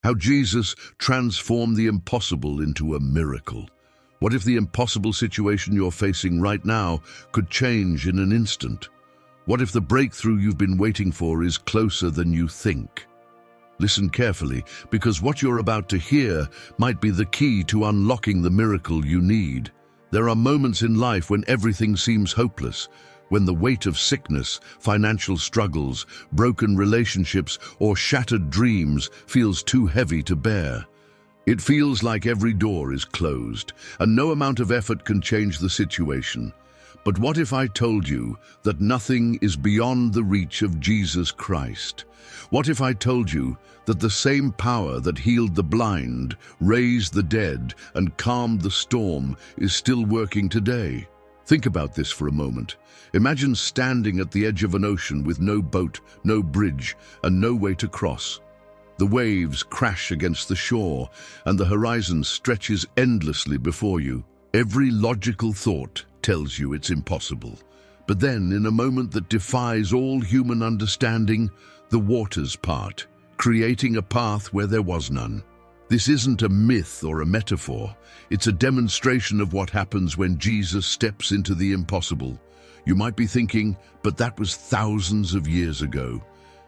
How Jesus transformed the impossible into a miracle. What if the impossible situation you're facing right now could change in an instant? What if the breakthrough you've been waiting for is closer than you think? Listen carefully, because what you're about to hear might be the key to unlocking the miracle you need. There are moments in life when everything seems hopeless, when the weight of sickness, financial struggles, broken relationships, or shattered dreams feels too heavy to bear. It feels like every door is closed, and no amount of effort can change the situation. But what if I told you that nothing is beyond the reach of Jesus Christ? What if I told you that the same power that healed the blind, raised the dead, and calmed the storm is still working today? Think about this for a moment. Imagine standing at the edge of an ocean with no boat, no bridge, and no way to cross. The waves crash against the shore, and the horizon stretches endlessly before you. Every logical thought tells you it's impossible. But then, in a moment that defies all human understanding, the waters part, creating a path where there was none. This isn't a myth or a metaphor. It's a demonstration of what happens when Jesus steps into the impossible. You might be thinking, but that was thousands of years ago.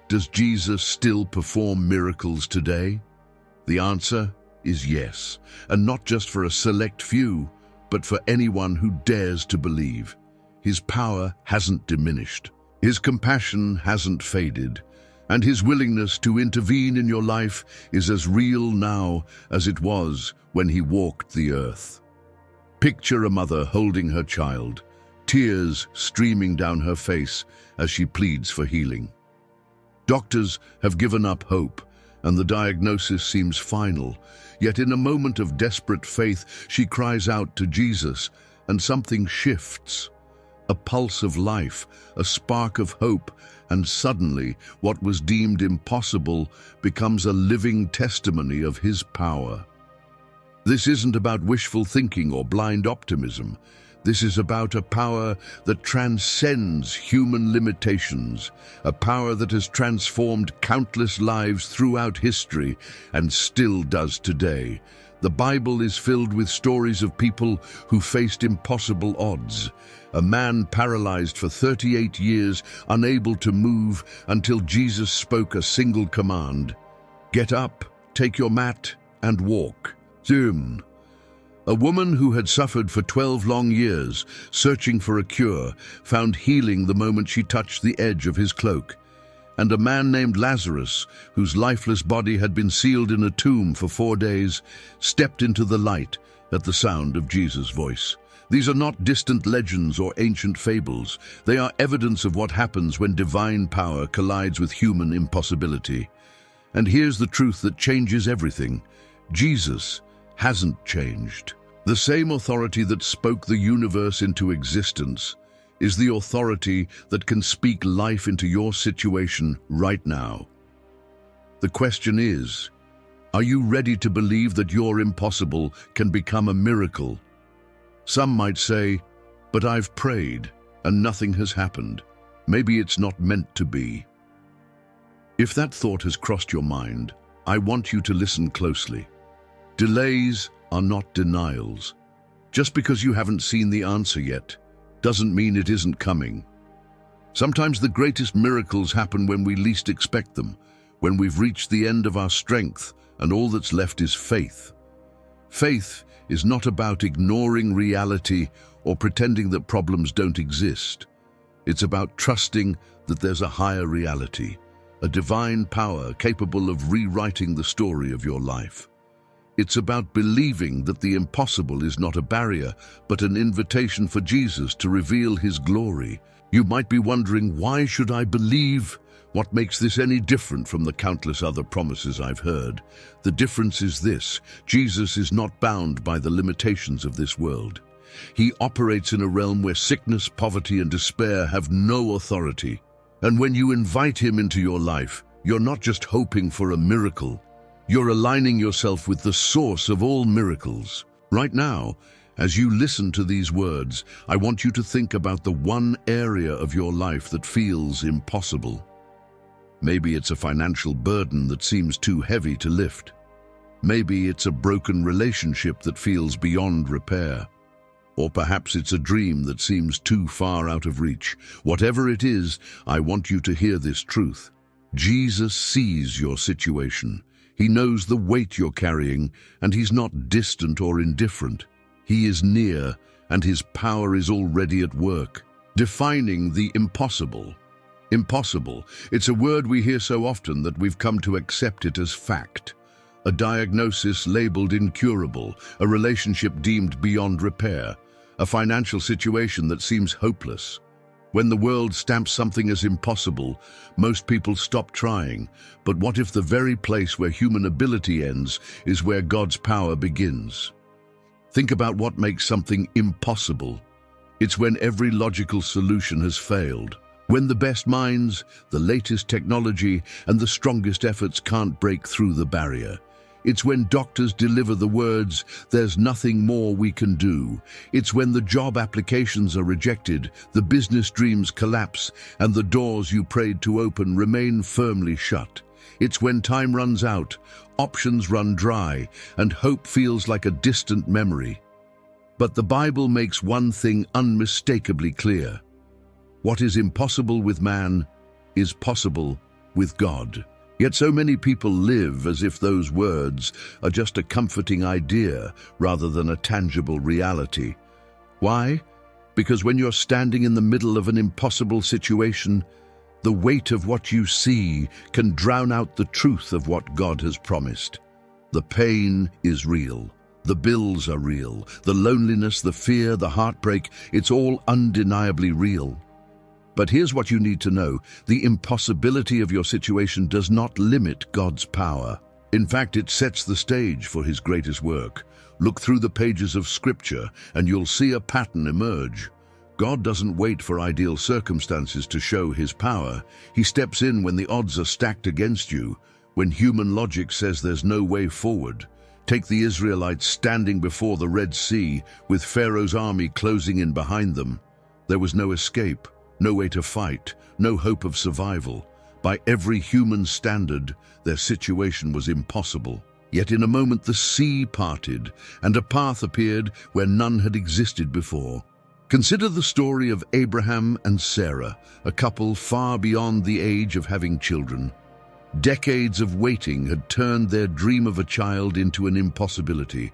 Does Jesus still perform miracles today? The answer is yes, and not just for a select few, but for anyone who dares to believe. His power hasn't diminished. His compassion hasn't faded, and his willingness to intervene in your life is as real now as it was when he walked the earth. Picture a mother holding her child, tears streaming down her face as she pleads for healing. Doctors have given up hope, and the diagnosis seems final. Yet in a moment of desperate faith, she cries out to Jesus, and something shifts. A pulse of life, a spark of hope, and suddenly what was deemed impossible becomes a living testimony of his power. This isn't about wishful thinking or blind optimism. This is about a power that transcends human limitations, a power that has transformed countless lives throughout history and still does today. The Bible is filled with stories of people who faced impossible odds. A man paralyzed for 38 years, unable to move until Jesus spoke a single command: "Get up, take your mat, and walk." Zoom. A woman who had suffered for 12 long years, searching for a cure, found healing the moment she touched the edge of his cloak. And a man named Lazarus, whose lifeless body had been sealed in a tomb for 4 days, stepped into the light at the sound of Jesus' voice. These are not distant legends or ancient fables. They are evidence of what happens when divine power collides with human impossibility. And here's the truth that changes everything. Jesus hasn't changed. The same authority that spoke the universe into existence is the authority that can speak life into your situation right now. The question is, are you ready to believe that your impossible can become a miracle? Some might say, but I've prayed and nothing has happened. Maybe it's not meant to be. If that thought has crossed your mind, I want you to listen closely. Delays are not denials. Just because you haven't seen the answer yet doesn't mean it isn't coming. Sometimes the greatest miracles happen when we least expect them, when we've reached the end of our strength and all that's left is faith. Faith is not about ignoring reality or pretending that problems don't exist. It's about trusting that there's a higher reality, a divine power capable of rewriting the story of your life. It's about believing that the impossible is not a barrier, but an invitation for Jesus to reveal his glory. You might be wondering, why should I believe? What makes this any different from the countless other promises I've heard? The difference is this: Jesus is not bound by the limitations of this world. He operates in a realm where sickness, poverty, and despair have no authority. And when you invite him into your life, you're not just hoping for a miracle. You're aligning yourself with the source of all miracles. Right now, as you listen to these words, I want you to think about the one area of your life that feels impossible. Maybe it's a financial burden that seems too heavy to lift. Maybe it's a broken relationship that feels beyond repair. Or perhaps it's a dream that seems too far out of reach. Whatever it is, I want you to hear this truth. Jesus sees your situation. He knows the weight you're carrying, and he's not distant or indifferent. He is near, and his power is already at work. Defining the impossible. Impossible. It's a word we hear so often that we've come to accept it as fact. A diagnosis labeled incurable, a relationship deemed beyond repair, a financial situation that seems hopeless. When the world stamps something as impossible, most people stop trying. But what if the very place where human ability ends is where God's power begins? Think about what makes something impossible. It's when every logical solution has failed. When the best minds, the latest technology, and the strongest efforts can't break through the barrier. It's when doctors deliver the words, "There's nothing more we can do." It's when the job applications are rejected, the business dreams collapse, and the doors you prayed to open remain firmly shut. It's when time runs out, options run dry, and hope feels like a distant memory. But the Bible makes one thing unmistakably clear. What is impossible with man is possible with God. Yet so many people live as if those words are just a comforting idea rather than a tangible reality. Why? Because when you're standing in the middle of an impossible situation, the weight of what you see can drown out the truth of what God has promised. The pain is real. The bills are real. The loneliness, the fear, the heartbreak, it's all undeniably real. But here's what you need to know. The impossibility of your situation does not limit God's power. In fact, it sets the stage for his greatest work. Look through the pages of Scripture and you'll see a pattern emerge. God doesn't wait for ideal circumstances to show his power. He steps in when the odds are stacked against you, when human logic says there's no way forward. Take the Israelites standing before the Red Sea, with Pharaoh's army closing in behind them. There was no escape. No way to fight, no hope of survival. By every human standard, their situation was impossible. Yet in a moment the sea parted, and a path appeared where none had existed before. Consider the story of Abraham and Sarah, a couple far beyond the age of having children. Decades of waiting had turned their dream of a child into an impossibility.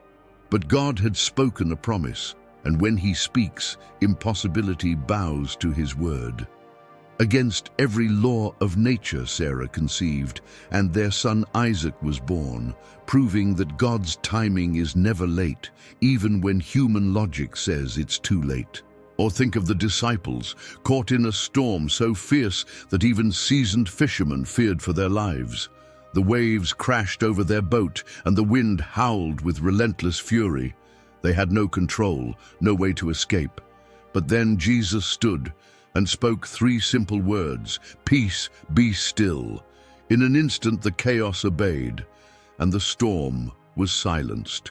But God had spoken a promise. And when he speaks, impossibility bows to his word. Against every law of nature, Sarah conceived, and their son Isaac was born, proving that God's timing is never late, even when human logic says it's too late. Or think of the disciples, caught in a storm so fierce that even seasoned fishermen feared for their lives. The waves crashed over their boat, and the wind howled with relentless fury. They had no control, no way to escape. But then Jesus stood and spoke three simple words, "Peace, be still." In an instant the chaos obeyed, and the storm was silenced.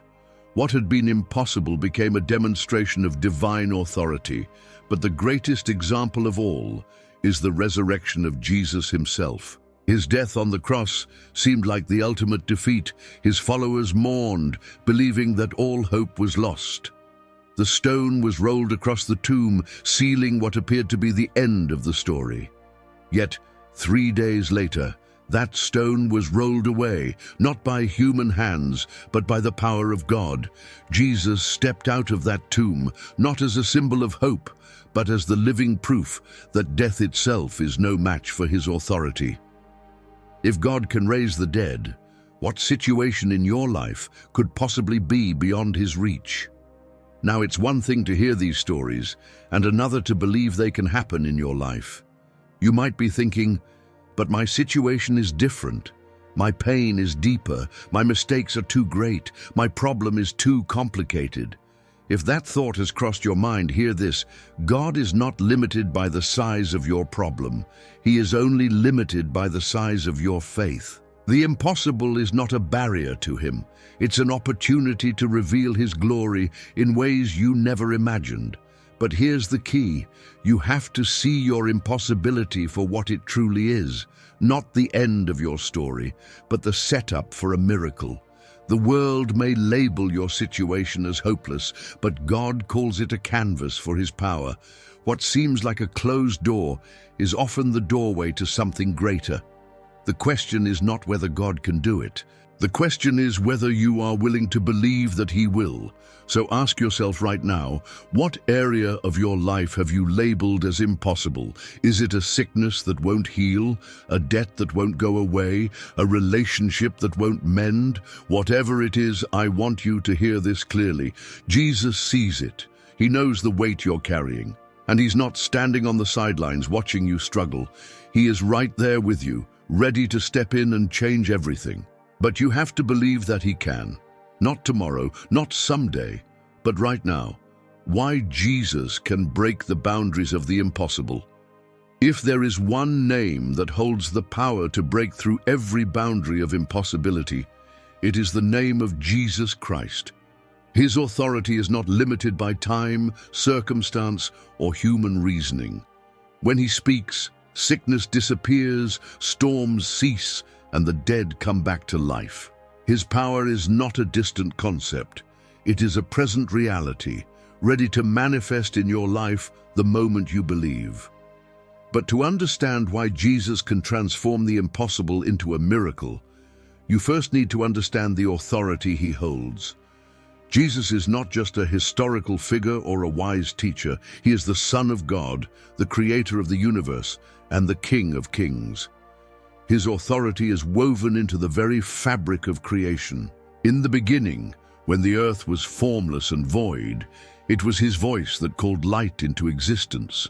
What had been impossible became a demonstration of divine authority. But the greatest example of all is the resurrection of Jesus himself. His death on the cross seemed like the ultimate defeat. His followers mourned, believing that all hope was lost. The stone was rolled across the tomb, sealing what appeared to be the end of the story. Yet, 3 days later, that stone was rolled away, not by human hands, but by the power of God. Jesus stepped out of that tomb, not as a symbol of hope, but as the living proof that death itself is no match for his authority. If God can raise the dead, what situation in your life could possibly be beyond his reach? Now, it's one thing to hear these stories, and another to believe they can happen in your life. You might be thinking, but my situation is different. My pain is deeper. My mistakes are too great. My problem is too complicated. If that thought has crossed your mind, hear this. God is not limited by the size of your problem. He is only limited by the size of your faith. The impossible is not a barrier to him. It's an opportunity to reveal his glory in ways you never imagined. But here's the key. You have to see your impossibility for what it truly is. Not the end of your story, but the setup for a miracle. The world may label your situation as hopeless, but God calls it a canvas for His power. What seems like a closed door is often the doorway to something greater. The question is not whether God can do it. The question is whether you are willing to believe that He will. So ask yourself right now, what area of your life have you labeled as impossible? Is it a sickness that won't heal, a debt that won't go away, a relationship that won't mend? Whatever it is, I want you to hear this clearly. Jesus sees it. He knows the weight you're carrying. And He's not standing on the sidelines watching you struggle. He is right there with you, ready to step in and change everything. But you have to believe that He can. Not tomorrow, not someday, but right now. Why Jesus can break the boundaries of the impossible. If there is one name that holds the power to break through every boundary of impossibility, it is the name of Jesus Christ. His authority is not limited by time, circumstance, or human reasoning. When He speaks, sickness disappears, storms cease, and the dead come back to life. His power is not a distant concept. It is a present reality, ready to manifest in your life the moment you believe. But to understand why Jesus can transform the impossible into a miracle, you first need to understand the authority He holds. Jesus is not just a historical figure or a wise teacher. He is the Son of God, the Creator of the universe, and the King of kings. His authority is woven into the very fabric of creation. In the beginning, when the earth was formless and void, it was His voice that called light into existence.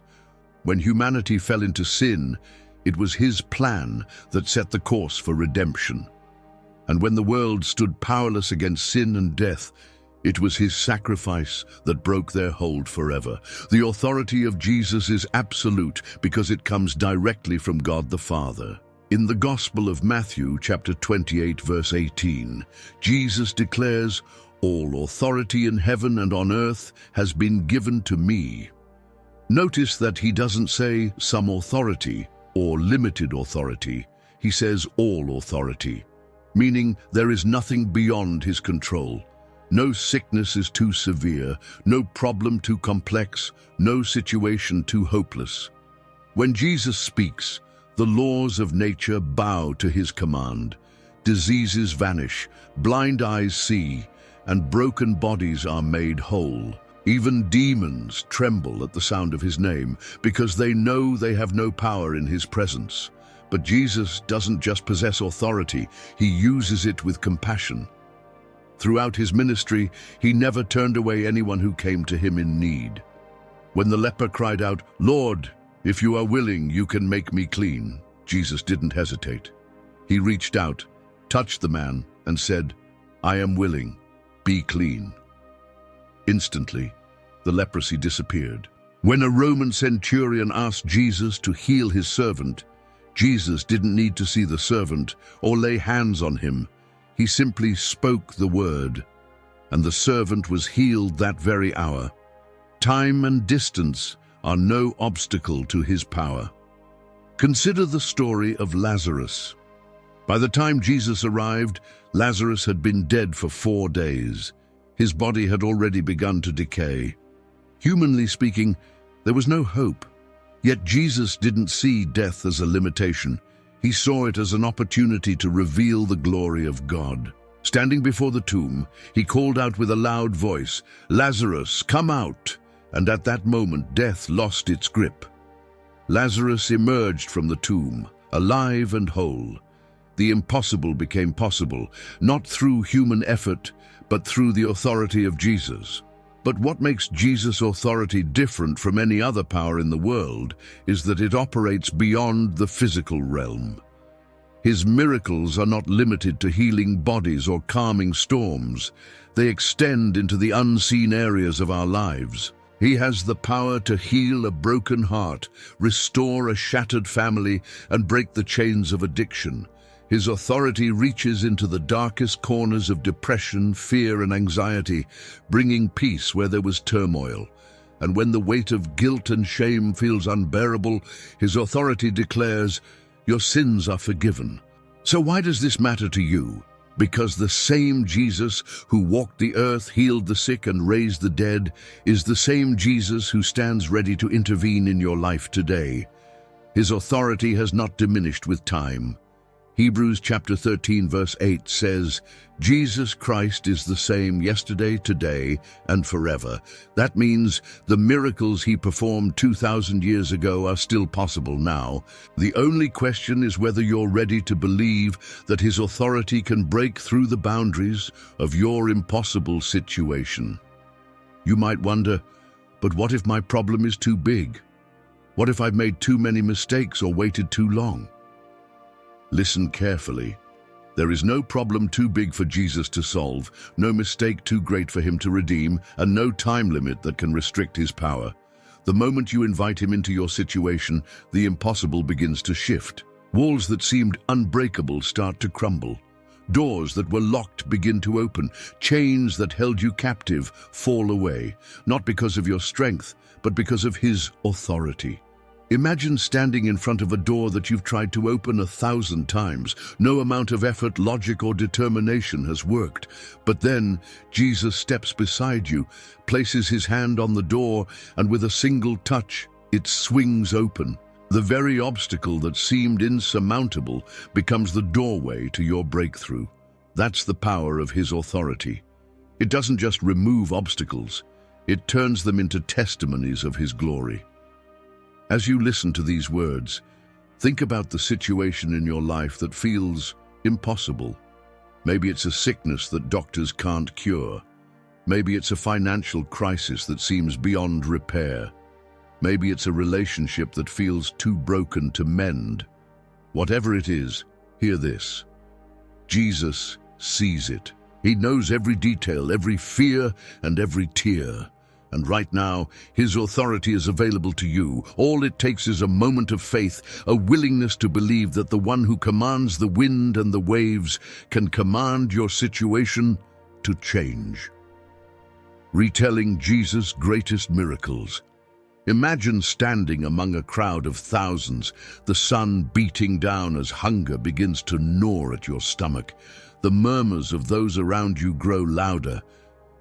When humanity fell into sin, it was His plan that set the course for redemption. And when the world stood powerless against sin and death, it was His sacrifice that broke their hold forever. The authority of Jesus is absolute because it comes directly from God the Father. In the Gospel of Matthew, chapter 28, verse 18, Jesus declares, "All authority in heaven and on earth has been given to me." Notice that He doesn't say some authority or limited authority. He says all authority, meaning there is nothing beyond His control. No sickness is too severe, no problem too complex, no situation too hopeless. When Jesus speaks, the laws of nature bow to His command. Diseases vanish, blind eyes see, and broken bodies are made whole. Even demons tremble at the sound of His name because they know they have no power in His presence. But Jesus doesn't just possess authority, He uses it with compassion. Throughout His ministry, He never turned away anyone who came to Him in need. When the leper cried out, "Lord, if you are willing, you can make me clean," Jesus didn't hesitate. He reached out, touched the man, and said, "I am willing, be clean." Instantly, the leprosy disappeared. When a Roman centurion asked Jesus to heal his servant, Jesus didn't need to see the servant or lay hands on him. He simply spoke the word, and the servant was healed that very hour. Time and distance are no obstacle to His power. Consider the story of Lazarus. By the time Jesus arrived, Lazarus had been dead for 4 days. His body had already begun to decay. Humanly speaking, there was no hope. Yet Jesus didn't see death as a limitation. He saw it as an opportunity to reveal the glory of God. Standing before the tomb, He called out with a loud voice, "Lazarus, come out!" And at that moment, death lost its grip. Lazarus emerged from the tomb, alive and whole. The impossible became possible, not through human effort, but through the authority of Jesus. But what makes Jesus' authority different from any other power in the world is that it operates beyond the physical realm. His miracles are not limited to healing bodies or calming storms. They extend into the unseen areas of our lives. He has the power to heal a broken heart, restore a shattered family, and break the chains of addiction. His authority reaches into the darkest corners of depression, fear, and anxiety, bringing peace where there was turmoil. And when the weight of guilt and shame feels unbearable, His authority declares, "Your sins are forgiven." So why does this matter to you? Because the same Jesus who walked the earth, healed the sick, and raised the dead is the same Jesus who stands ready to intervene in your life today. His authority has not diminished with time. Hebrews chapter 13 verse 8 says, Jesus Christ is the same yesterday, today, and forever. That means the miracles he performed 2,000 years ago are still possible now. The only question is whether you're ready to believe that his authority can break through the boundaries of your impossible situation. You might wonder, but what if my problem is too big? What if I've made too many mistakes or waited too long? Listen carefully. There is no problem too big for Jesus to solve, no mistake too great for him to redeem, and no time limit that can restrict his power. The moment you invite him into your situation, the impossible begins to shift. Walls that seemed unbreakable start to crumble. Doors that were locked begin to open. Chains that held you captive fall away, not because of your strength, but because of his authority. Imagine standing in front of a door that you've tried to open 1,000 times. No amount of effort, logic, or determination has worked. But then Jesus steps beside you, places his hand on the door, and with a single touch, it swings open. The very obstacle that seemed insurmountable becomes the doorway to your breakthrough. That's the power of his authority. It doesn't just remove obstacles, it turns them into testimonies of his glory. As you listen to these words, think about the situation in your life that feels impossible. Maybe it's a sickness that doctors can't cure. Maybe it's a financial crisis that seems beyond repair. Maybe it's a relationship that feels too broken to mend. Whatever it is, hear this. Jesus sees it. He knows every detail, every fear, and every tear. And right now, his authority is available to you. All it takes is a moment of faith, a willingness to believe that the one who commands the wind and the waves can command your situation to change. Retelling Jesus' greatest miracles. Imagine standing among a crowd of thousands, the sun beating down as hunger begins to gnaw at your stomach. The murmurs of those around you grow louder.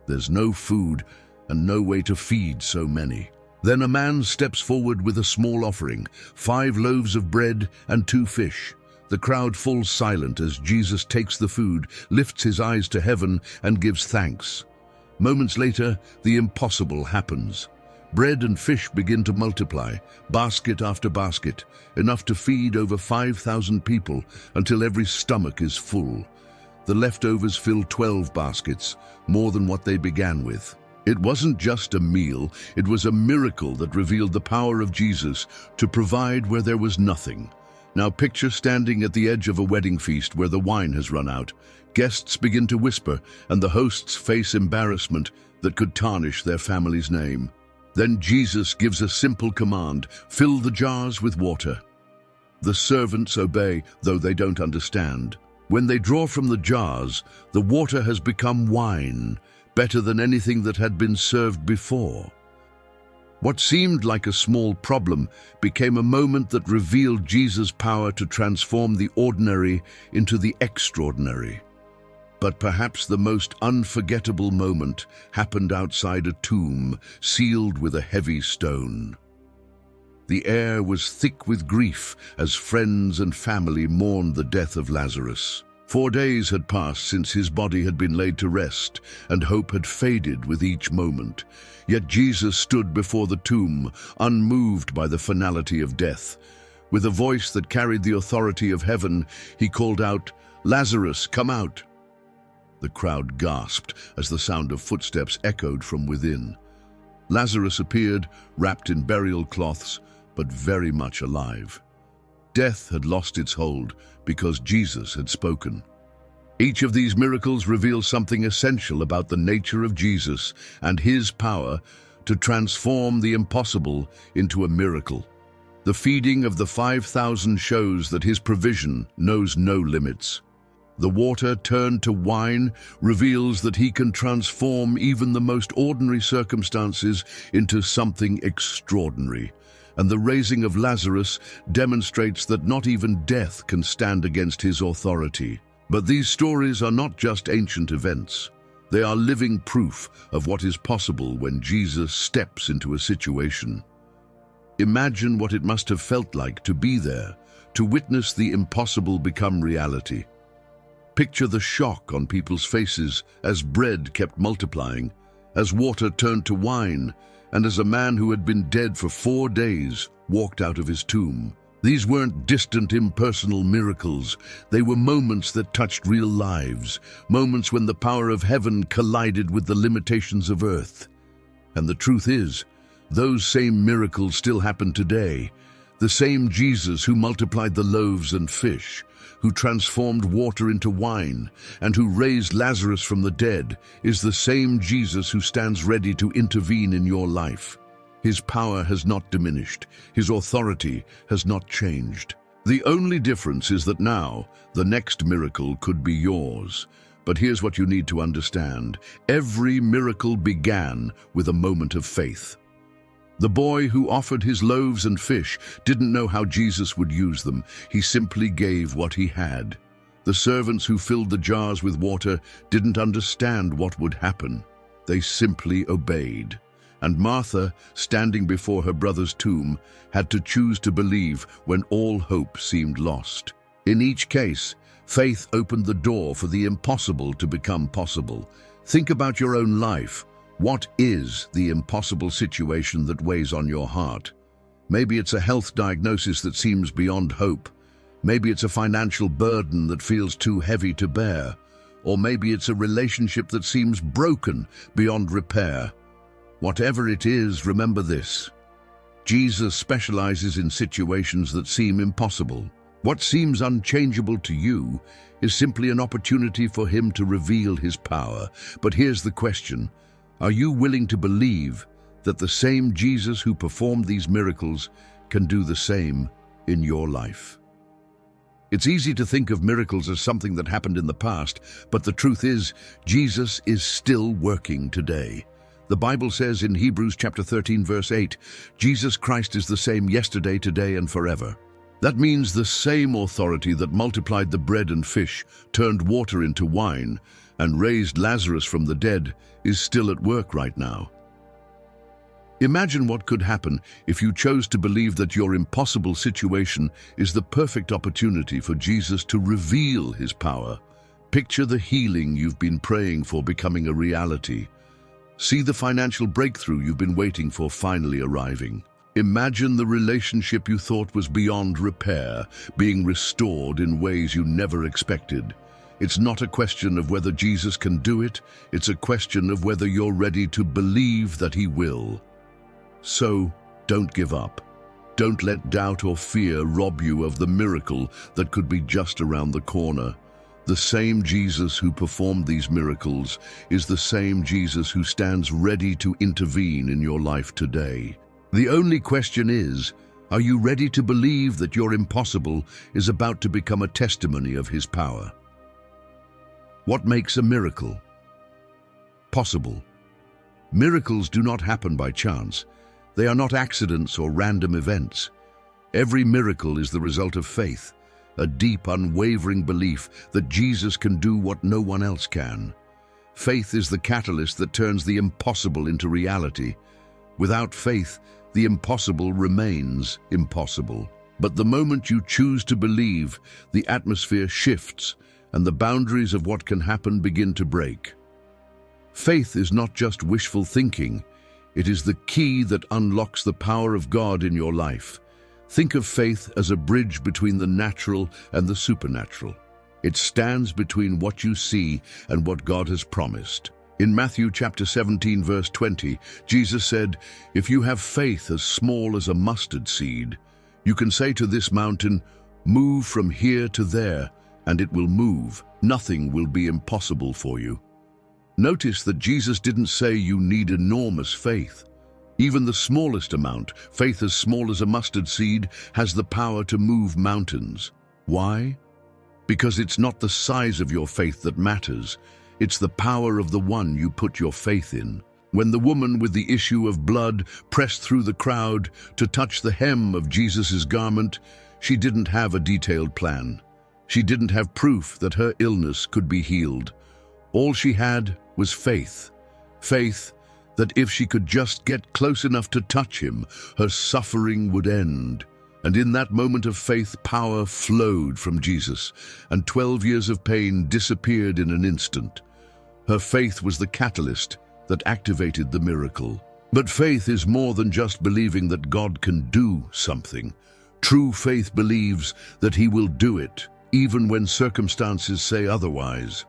There's no food and no way to feed so many. Then a man steps forward with a small offering, 5 loaves of bread and 2 fish. The crowd falls silent as Jesus takes the food, lifts his eyes to heaven, and gives thanks. Moments later, the impossible happens. Bread and fish begin to multiply, basket after basket, enough to feed over 5,000 people until every stomach is full. The leftovers fill 12 baskets, more than what they began with. It wasn't just a meal, it was a miracle that revealed the power of Jesus to provide where there was nothing. Now picture standing at the edge of a wedding feast where the wine has run out. Guests begin to whisper, and the hosts face embarrassment that could tarnish their family's name. Then Jesus gives a simple command: fill the jars with water. The servants obey, though they don't understand. When they draw from the jars, the water has become wine, better than anything that had been served before. What seemed like a small problem became a moment that revealed Jesus' power to transform the ordinary into the extraordinary. But perhaps the most unforgettable moment happened outside a tomb sealed with a heavy stone. The air was thick with grief as friends and family mourned the death of Lazarus. 4 days had passed since his body had been laid to rest, and hope had faded with each moment. Yet Jesus stood before the tomb, unmoved by the finality of death. With a voice that carried the authority of heaven, he called out, "Lazarus, come out!" The crowd gasped as the sound of footsteps echoed from within. Lazarus appeared, wrapped in burial cloths, but very much alive. Death had lost its hold because Jesus had spoken. Each of these miracles reveals something essential about the nature of Jesus and his power to transform the impossible into a miracle. The feeding of the 5,000 shows that his provision knows no limits. The water turned to wine reveals that he can transform even the most ordinary circumstances into something extraordinary. And the raising of Lazarus demonstrates that not even death can stand against his authority. But these stories are not just ancient events. They are living proof of what is possible when Jesus steps into a situation. Imagine what it must have felt like to be there, to witness the impossible become reality. Picture the shock on people's faces as bread kept multiplying, as water turned to wine, and as a man who had been dead for 4 days walked out of his tomb. These weren't distant, impersonal miracles. They were moments that touched real lives, moments when the power of heaven collided with the limitations of earth. And the truth is, those same miracles still happen today. The same Jesus who multiplied the loaves and fish, who transformed water into wine, and who raised Lazarus from the dead, is the same Jesus who stands ready to intervene in your life. His power has not diminished. His authority has not changed. The only difference is that now, the next miracle could be yours. But here's what you need to understand. Every miracle began with a moment of faith. The boy who offered his loaves and fish didn't know how Jesus would use them. He simply gave what he had. The servants who filled the jars with water didn't understand what would happen. They simply obeyed. And Martha, standing before her brother's tomb, had to choose to believe when all hope seemed lost. In each case, faith opened the door for the impossible to become possible. Think about your own life. What is the impossible situation that weighs on your heart? Maybe it's a health diagnosis that seems beyond hope. Maybe it's a financial burden that feels too heavy to bear. Or maybe it's a relationship that seems broken beyond repair. Whatever it is, remember this. Jesus specializes in situations that seem impossible. What seems unchangeable to you is simply an opportunity for him to reveal his power. But here's the question. Are you willing to believe that the same Jesus who performed these miracles can do the same in your life? It's easy to think of miracles as something that happened in the past, but the truth is, Jesus is still working today. The Bible says in Hebrews chapter 13, verse 8, Jesus Christ is the same yesterday, today, and forever. That means the same authority that multiplied the bread and fish, turned water into wine, and raised Lazarus from the dead is still at work right now. Imagine what could happen if you chose to believe that your impossible situation is the perfect opportunity for Jesus to reveal his power. Picture the healing you've been praying for becoming a reality. See the financial breakthrough you've been waiting for finally arriving. Imagine the relationship you thought was beyond repair being restored in ways you never expected. It's not a question of whether Jesus can do it, it's a question of whether you're ready to believe that he will. So, don't give up. Don't let doubt or fear rob you of the miracle that could be just around the corner. The same Jesus who performed these miracles is the same Jesus who stands ready to intervene in your life today. The only question is, are you ready to believe that your impossible is about to become a testimony of his power? What makes a miracle possible? Miracles do not happen by chance. They are not accidents or random events. Every miracle is the result of faith, a deep, unwavering belief that Jesus can do what no one else can. Faith is the catalyst that turns the impossible into reality. Without faith, the impossible remains impossible. But the moment you choose to believe, the atmosphere shifts and the boundaries of what can happen begin to break. Faith is not just wishful thinking. It is the key that unlocks the power of God in your life. Think of faith as a bridge between the natural and the supernatural. It stands between what you see and what God has promised. In Matthew chapter 17, verse 20, Jesus said, "If you have faith as small as a mustard seed, you can say to this mountain, 'Move from here to there,' and it will move. Nothing will be impossible for you." Notice that Jesus didn't say you need enormous faith. Even the smallest amount, faith as small as a mustard seed, has the power to move mountains. Why? Because it's not the size of your faith that matters. It's the power of the one you put your faith in. When the woman with the issue of blood pressed through the crowd to touch the hem of Jesus' garment, she didn't have a detailed plan. She didn't have proof that her illness could be healed. All she had was faith. Faith that if she could just get close enough to touch him, her suffering would end. And in that moment of faith, power flowed from Jesus, and 12 years of pain disappeared in an instant. Her faith was the catalyst that activated the miracle. But faith is more than just believing that God can do something. True faith believes that he will do it, even when circumstances say otherwise.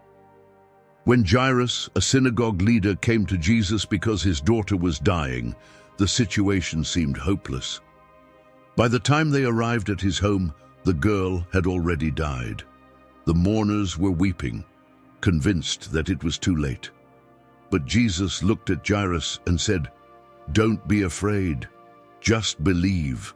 When Jairus, a synagogue leader, came to Jesus because his daughter was dying, the situation seemed hopeless. By the time they arrived at his home, the girl had already died. The mourners were weeping, convinced that it was too late. But Jesus looked at Jairus and said, "Don't be afraid, just believe."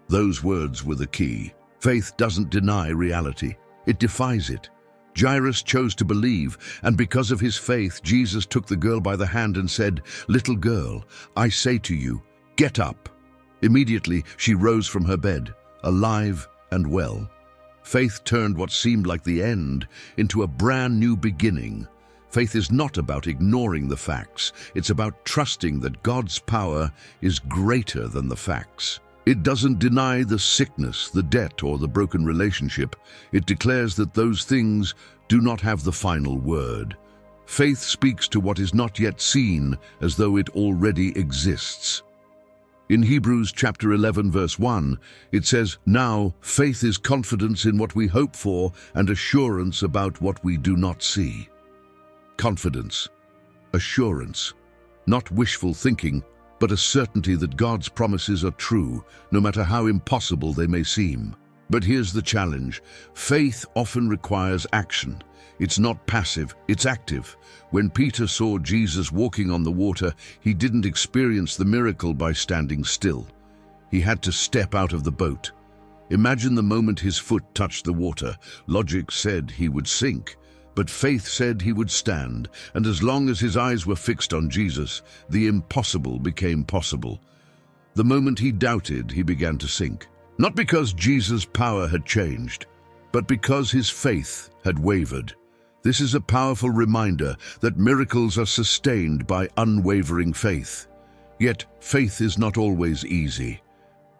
Those words were the key. Faith doesn't deny reality, it defies it. Jairus chose to believe, and because of his faith, Jesus took the girl by the hand and said, "Little girl, I say to you, get up." Immediately, she rose from her bed, alive and well. Faith turned what seemed like the end into a brand new beginning. Faith is not about ignoring the facts. It's about trusting that God's power is greater than the facts. It doesn't deny the sickness, the debt, or the broken relationship. It declares that those things do not have the final word. Faith speaks to what is not yet seen as though it already exists. In Hebrews chapter 11, verse 1, it says, "Now faith is confidence in what we hope for and assurance about what we do not see." Confidence, assurance, not wishful thinking, but a certainty that God's promises are true, no matter how impossible they may seem. But here's the challenge. Faith often requires action. It's not passive, it's active. When Peter saw Jesus walking on the water, he didn't experience the miracle by standing still. He had to step out of the boat. Imagine the moment his foot touched the water. Logic said he would sink, but faith said he would stand, and as long as his eyes were fixed on Jesus, the impossible became possible. The moment he doubted, he began to sink. Not because Jesus' power had changed, but because his faith had wavered. This is a powerful reminder that miracles are sustained by unwavering faith. Yet, faith is not always easy.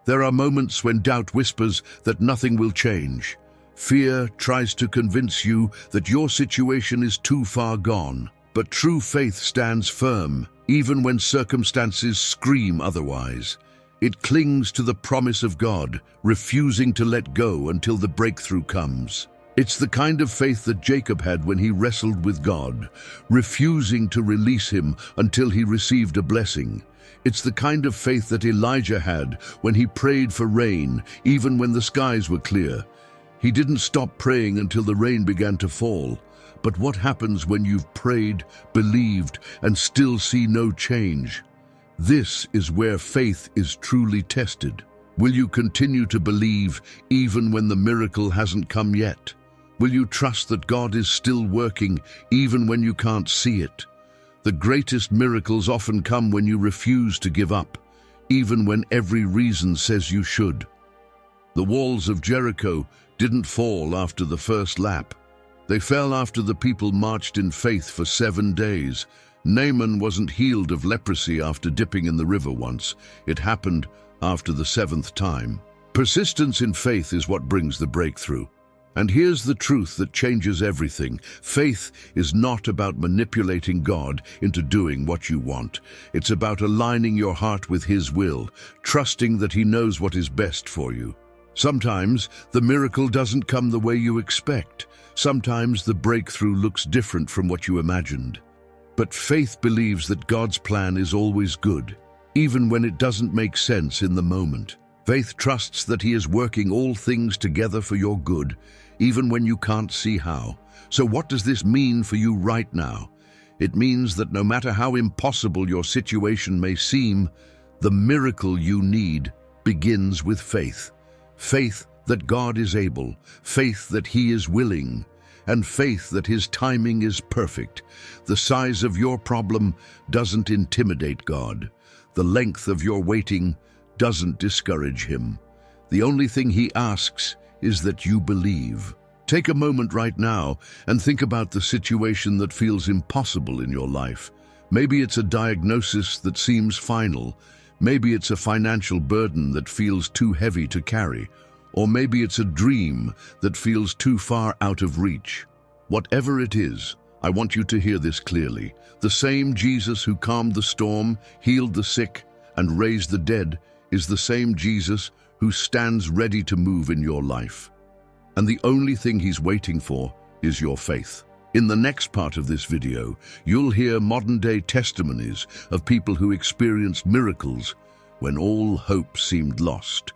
There are moments when doubt whispers that nothing will change. Fear tries to convince you that your situation is too far gone. But true faith stands firm, even when circumstances scream otherwise. It clings to the promise of God, refusing to let go until the breakthrough comes. It's the kind of faith that Jacob had when he wrestled with God, refusing to release him until he received a blessing. It's the kind of faith that Elijah had when he prayed for rain, even when the skies were clear. He didn't stop praying until the rain began to fall. But what happens when you've prayed, believed, and still see no change? This is where faith is truly tested. Will you continue to believe even when the miracle hasn't come yet? Will you trust that God is still working even when you can't see it? The greatest miracles often come when you refuse to give up, even when every reason says you should. The walls of Jericho didn't fall after the first lap. They fell after the people marched in faith for 7 days. Naaman wasn't healed of leprosy after dipping in the river once. It happened after the 7th time. Persistence in faith is what brings the breakthrough. And here's the truth that changes everything. Faith is not about manipulating God into doing what you want. It's about aligning your heart with His will, trusting that He knows what is best for you. Sometimes the miracle doesn't come the way you expect. Sometimes the breakthrough looks different from what you imagined. But faith believes that God's plan is always good, even when it doesn't make sense in the moment. Faith trusts that He is working all things together for your good, even when you can't see how. So what does this mean for you right now? It means that no matter how impossible your situation may seem, the miracle you need begins with faith. Faith that God is able, faith that He is willing, and faith that His timing is perfect. The size of your problem doesn't intimidate God. The length of your waiting doesn't discourage Him. The only thing He asks is that you believe. Take a moment right now and think about the situation that feels impossible in your life. Maybe it's a diagnosis that seems final. Maybe it's a financial burden that feels too heavy to carry. Or maybe it's a dream that feels too far out of reach. Whatever it is, I want you to hear this clearly. The same Jesus who calmed the storm, healed the sick, and raised the dead is the same Jesus who stands ready to move in your life. And the only thing he's waiting for is your faith. In the next part of this video, you'll hear modern-day testimonies of people who experienced miracles when all hope seemed lost.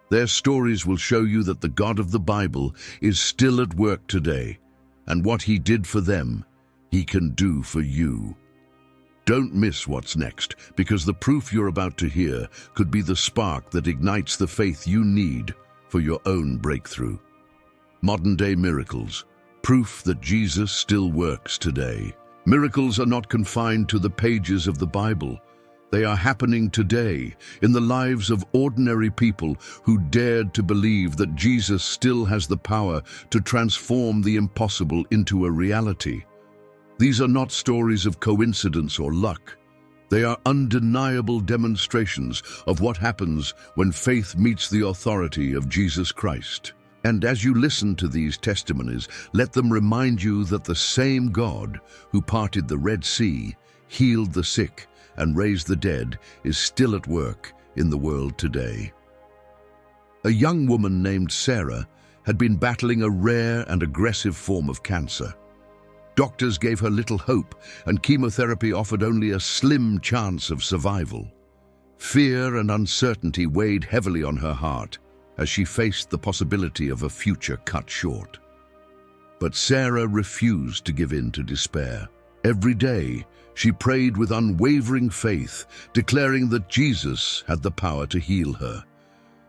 Their stories will show you that the God of the Bible is still at work today, and what he did for them, he can do for you. Don't miss what's next, because the proof you're about to hear could be the spark that ignites the faith you need for your own breakthrough. Modern-day miracles, proof that Jesus still works today. Miracles are not confined to the pages of the Bible. They are happening today in the lives of ordinary people who dared to believe that Jesus still has the power to transform the impossible into a reality. These are not stories of coincidence or luck. They are undeniable demonstrations of what happens when faith meets the authority of Jesus Christ. And as you listen to these testimonies, let them remind you that the same God who parted the Red Sea, healed the sick, and raised the dead is still at work in the world today. A young woman named Sarah had been battling a rare and aggressive form of cancer. Doctors gave her little hope, and chemotherapy offered only a slim chance of survival. Fear and uncertainty weighed heavily on her heart as she faced the possibility of a future cut short. But Sarah refused to give in to despair. Every day, she prayed with unwavering faith, declaring that Jesus had the power to heal her.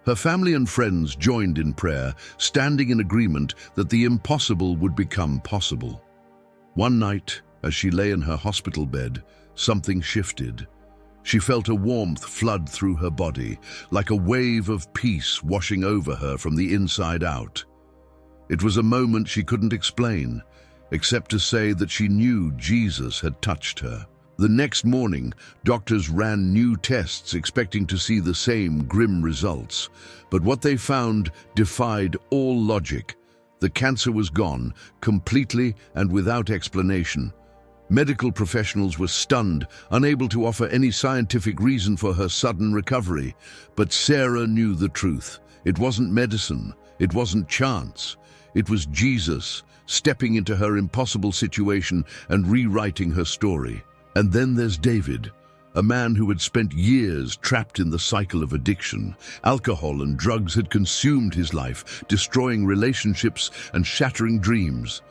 Her family and friends joined in prayer, standing in agreement that the impossible would become possible. One night, as she lay in her hospital bed, something shifted. She felt a warmth flood through her body, like a wave of peace washing over her from the inside out. It was a moment she couldn't explain, except to say that she knew Jesus had touched her. The next morning, doctors ran new tests expecting to see the same grim results. But what they found defied all logic. The cancer was gone, completely and without explanation. Medical professionals were stunned, unable to offer any scientific reason for her sudden recovery. But Sarah knew the truth. It wasn't medicine. It wasn't chance. It was Jesus stepping into her impossible situation and rewriting her story. And then there's David, a man who had spent years trapped in the cycle of addiction. Alcohol and drugs had consumed his life, destroying relationships and shattering dreams.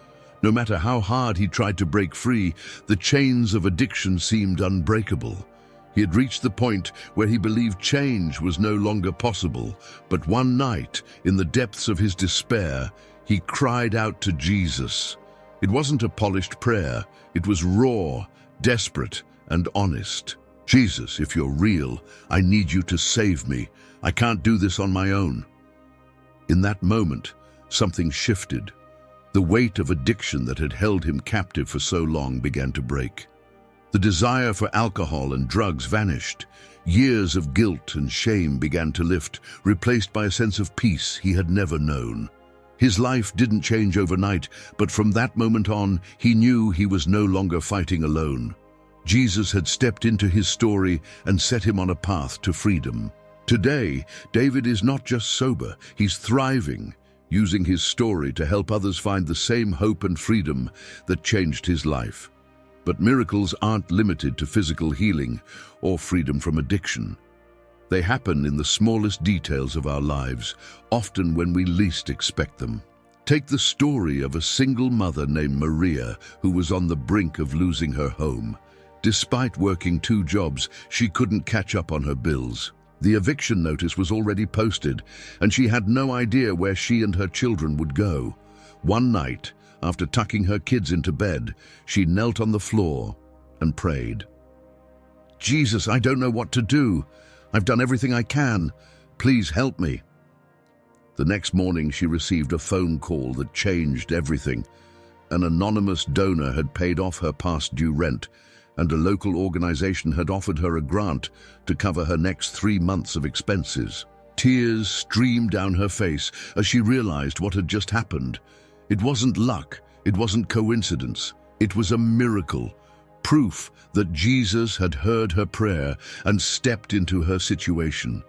No matter how hard he tried to break free, the chains of addiction seemed unbreakable. He had reached the point where he believed change was no longer possible. But one night, in the depths of his despair, he cried out to Jesus. It wasn't a polished prayer. It was raw, desperate, and honest. Jesus, if you're real, I need you to save me. I can't do this on my own. In that moment, something shifted. The weight of addiction that had held him captive for so long began to break. The desire for alcohol and drugs vanished. Years of guilt and shame began to lift, replaced by a sense of peace he had never known. His life didn't change overnight, but from that moment on, he knew he was no longer fighting alone. Jesus had stepped into his story and set him on a path to freedom. Today, David is not just sober, he's thriving, using his story to help others find the same hope and freedom that changed his life. But miracles aren't limited to physical healing or freedom from addiction. They happen in the smallest details of our lives, often when we least expect them. Take the story of a single mother named Maria who was on the brink of losing her home. Despite working 2 jobs, she couldn't catch up on her bills. The eviction notice was already posted, and she had no idea where she and her children would go. One night, after tucking her kids into bed, she knelt on the floor and prayed. "Jesus, I don't know what to do. I've done everything I can. Please help me." The next morning, she received a phone call that changed everything. An anonymous donor had paid off her past due rent, and a local organization had offered her a grant to cover her next 3 months of expenses. Tears streamed down her face as she realized what had just happened. It wasn't luck, it wasn't coincidence, it was a miracle. Proof that Jesus had heard her prayer and stepped into her situation.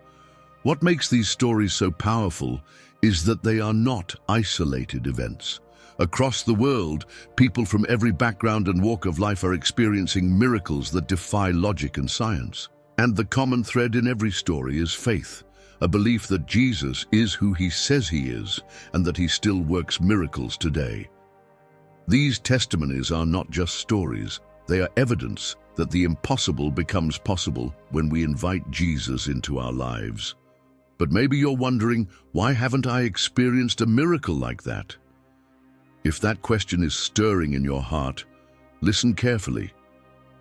What makes these stories so powerful is that they are not isolated events. Across the world, people from every background and walk of life are experiencing miracles that defy logic and science. And the common thread in every story is faith, a belief that Jesus is who he says he is and that he still works miracles today. These testimonies are not just stories. They are evidence that the impossible becomes possible when we invite Jesus into our lives. But maybe you're wondering, why haven't I experienced a miracle like that? If that question is stirring in your heart, listen carefully.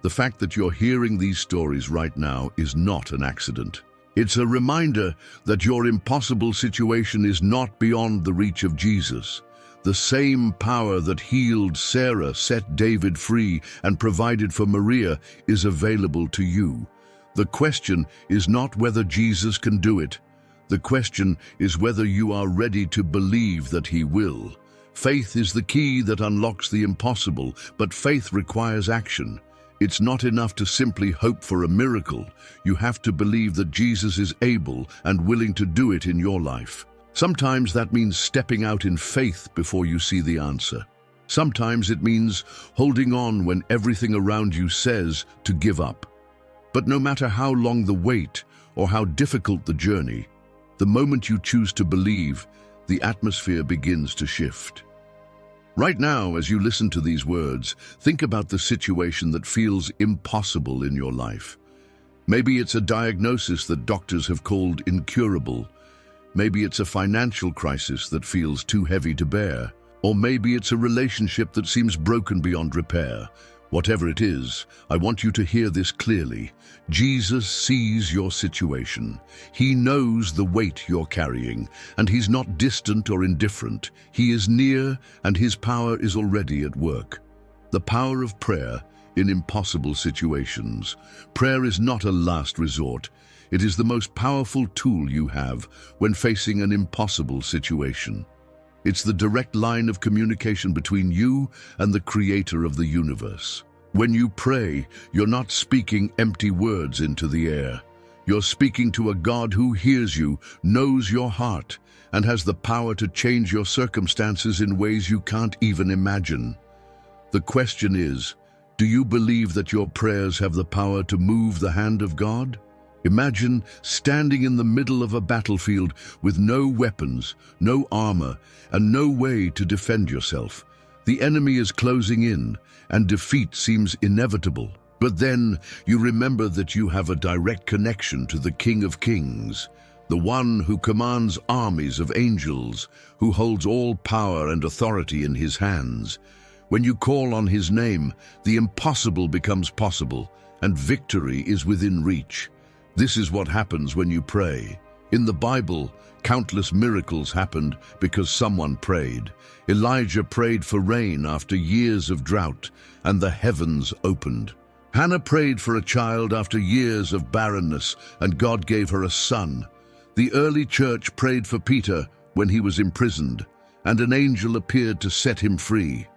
The fact that you're hearing these stories right now is not an accident. It's a reminder that your impossible situation is not beyond the reach of Jesus. The same power that healed Sarah, set David free, and provided for Maria is available to you. The question is not whether Jesus can do it. The question is whether you are ready to believe that he will. Faith is the key that unlocks the impossible, but faith requires action. It's not enough to simply hope for a miracle. You have to believe that Jesus is able and willing to do it in your life. Sometimes that means stepping out in faith before you see the answer. Sometimes it means holding on when everything around you says to give up. But no matter how long the wait or how difficult the journey, the moment you choose to believe, the atmosphere begins to shift. Right now, as you listen to these words, think about the situation that feels impossible in your life. Maybe it's a diagnosis that doctors have called incurable. Maybe it's a financial crisis that feels too heavy to bear. Or maybe it's a relationship that seems broken beyond repair. Whatever it is, I want you to hear this clearly. Jesus sees your situation. He knows the weight you're carrying, and he's not distant or indifferent. He is near, and his power is already at work. The power of prayer in impossible situations. Prayer is not a last resort. It is the most powerful tool you have when facing an impossible situation. It's the direct line of communication between you and the creator of the universe. When you pray, you're not speaking empty words into the air. You're speaking to a God who hears you, knows your heart, and has the power to change your circumstances in ways you can't even imagine. The question is, do you believe that your prayers have the power to move the hand of God? Imagine standing in the middle of a battlefield with no weapons, no armor, and no way to defend yourself. The enemy is closing in, and defeat seems inevitable. But then you remember that you have a direct connection to the King of Kings, the one who commands armies of angels, who holds all power and authority in his hands. When you call on his name, the impossible becomes possible, and victory is within reach. This is what happens when you pray. In the Bible, countless miracles happened because someone prayed. Elijah prayed for rain after years of drought, and the heavens opened. Hannah prayed for a child after years of barrenness, and God gave her a son. The early church prayed for Peter when he was imprisoned, and an angel appeared to set him free.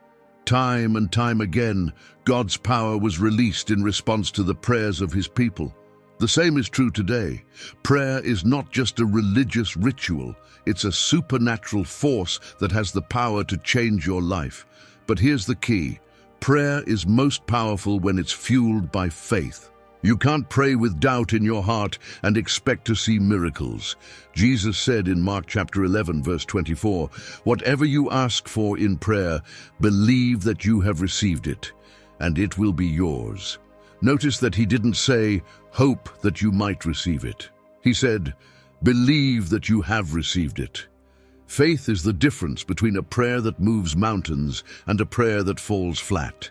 Time and time again, God's power was released in response to the prayers of his people. The same is true today. Prayer is not just a religious ritual, it's a supernatural force that has the power to change your life. But here's the key. Prayer is most powerful when it's fueled by faith. You can't pray with doubt in your heart and expect to see miracles. Jesus said in Mark chapter 11, verse 24, "Whatever you ask for in prayer, believe that you have received it, and it will be yours." Notice that he didn't say, "Hope that you might receive it." He said, "Believe that you have received it." Faith is the difference between a prayer that moves mountains and a prayer that falls flat.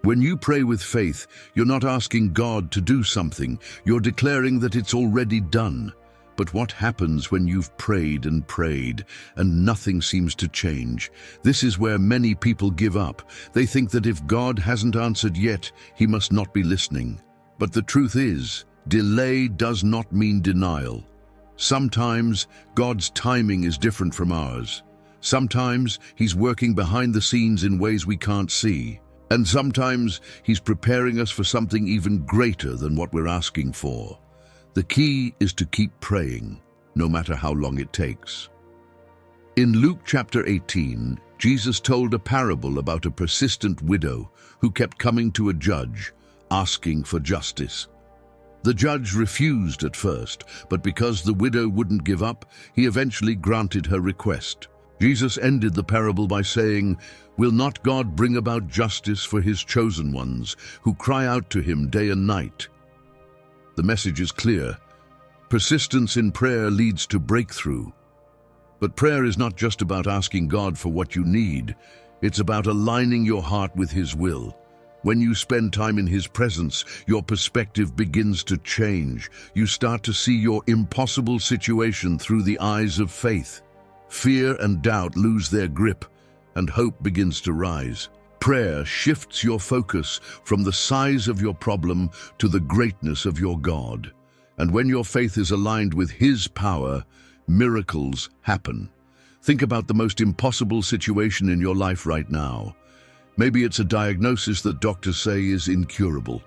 When you pray with faith, you're not asking God to do something, you're declaring that it's already done. But what happens when you've prayed and prayed and nothing seems to change? This is where many people give up. They think that if God hasn't answered yet, he must not be listening. But the truth is, delay does not mean denial. Sometimes God's timing is different from ours. Sometimes he's working behind the scenes in ways we can't see. And sometimes he's preparing us for something even greater than what we're asking for. The key is to keep praying, no matter how long it takes. In Luke chapter 18, Jesus told a parable about a persistent widow who kept coming to a judge, asking for justice. The judge refused at first, but because the widow wouldn't give up, he eventually granted her request. Jesus ended the parable by saying, "Will not God bring about justice for his chosen ones, who cry out to him day and night?" The message is clear. Persistence in prayer leads to breakthrough. But prayer is not just about asking God for what you need. It's about aligning your heart with his will. When you spend time in his presence, your perspective begins to change. You start to see your impossible situation through the eyes of faith. Fear and doubt lose their grip, and hope begins to rise. Prayer shifts your focus from the size of your problem to the greatness of your God. And when your faith is aligned with his power, miracles happen. Think about the most impossible situation in your life right now. Maybe it's a diagnosis that doctors say is incurable.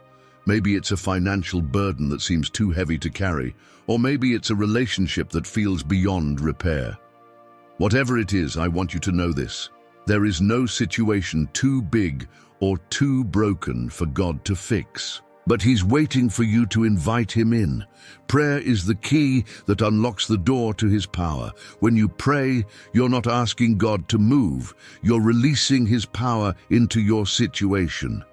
Maybe it's a financial burden that seems too heavy to carry. Or maybe it's a relationship that feels beyond repair. Whatever it is, I want you to know this. There is no situation too big or too broken for God to fix. But he's waiting for you to invite him in. Prayer is the key that unlocks the door to his power. When you pray, you're not asking God to move. You're releasing his power into your situation.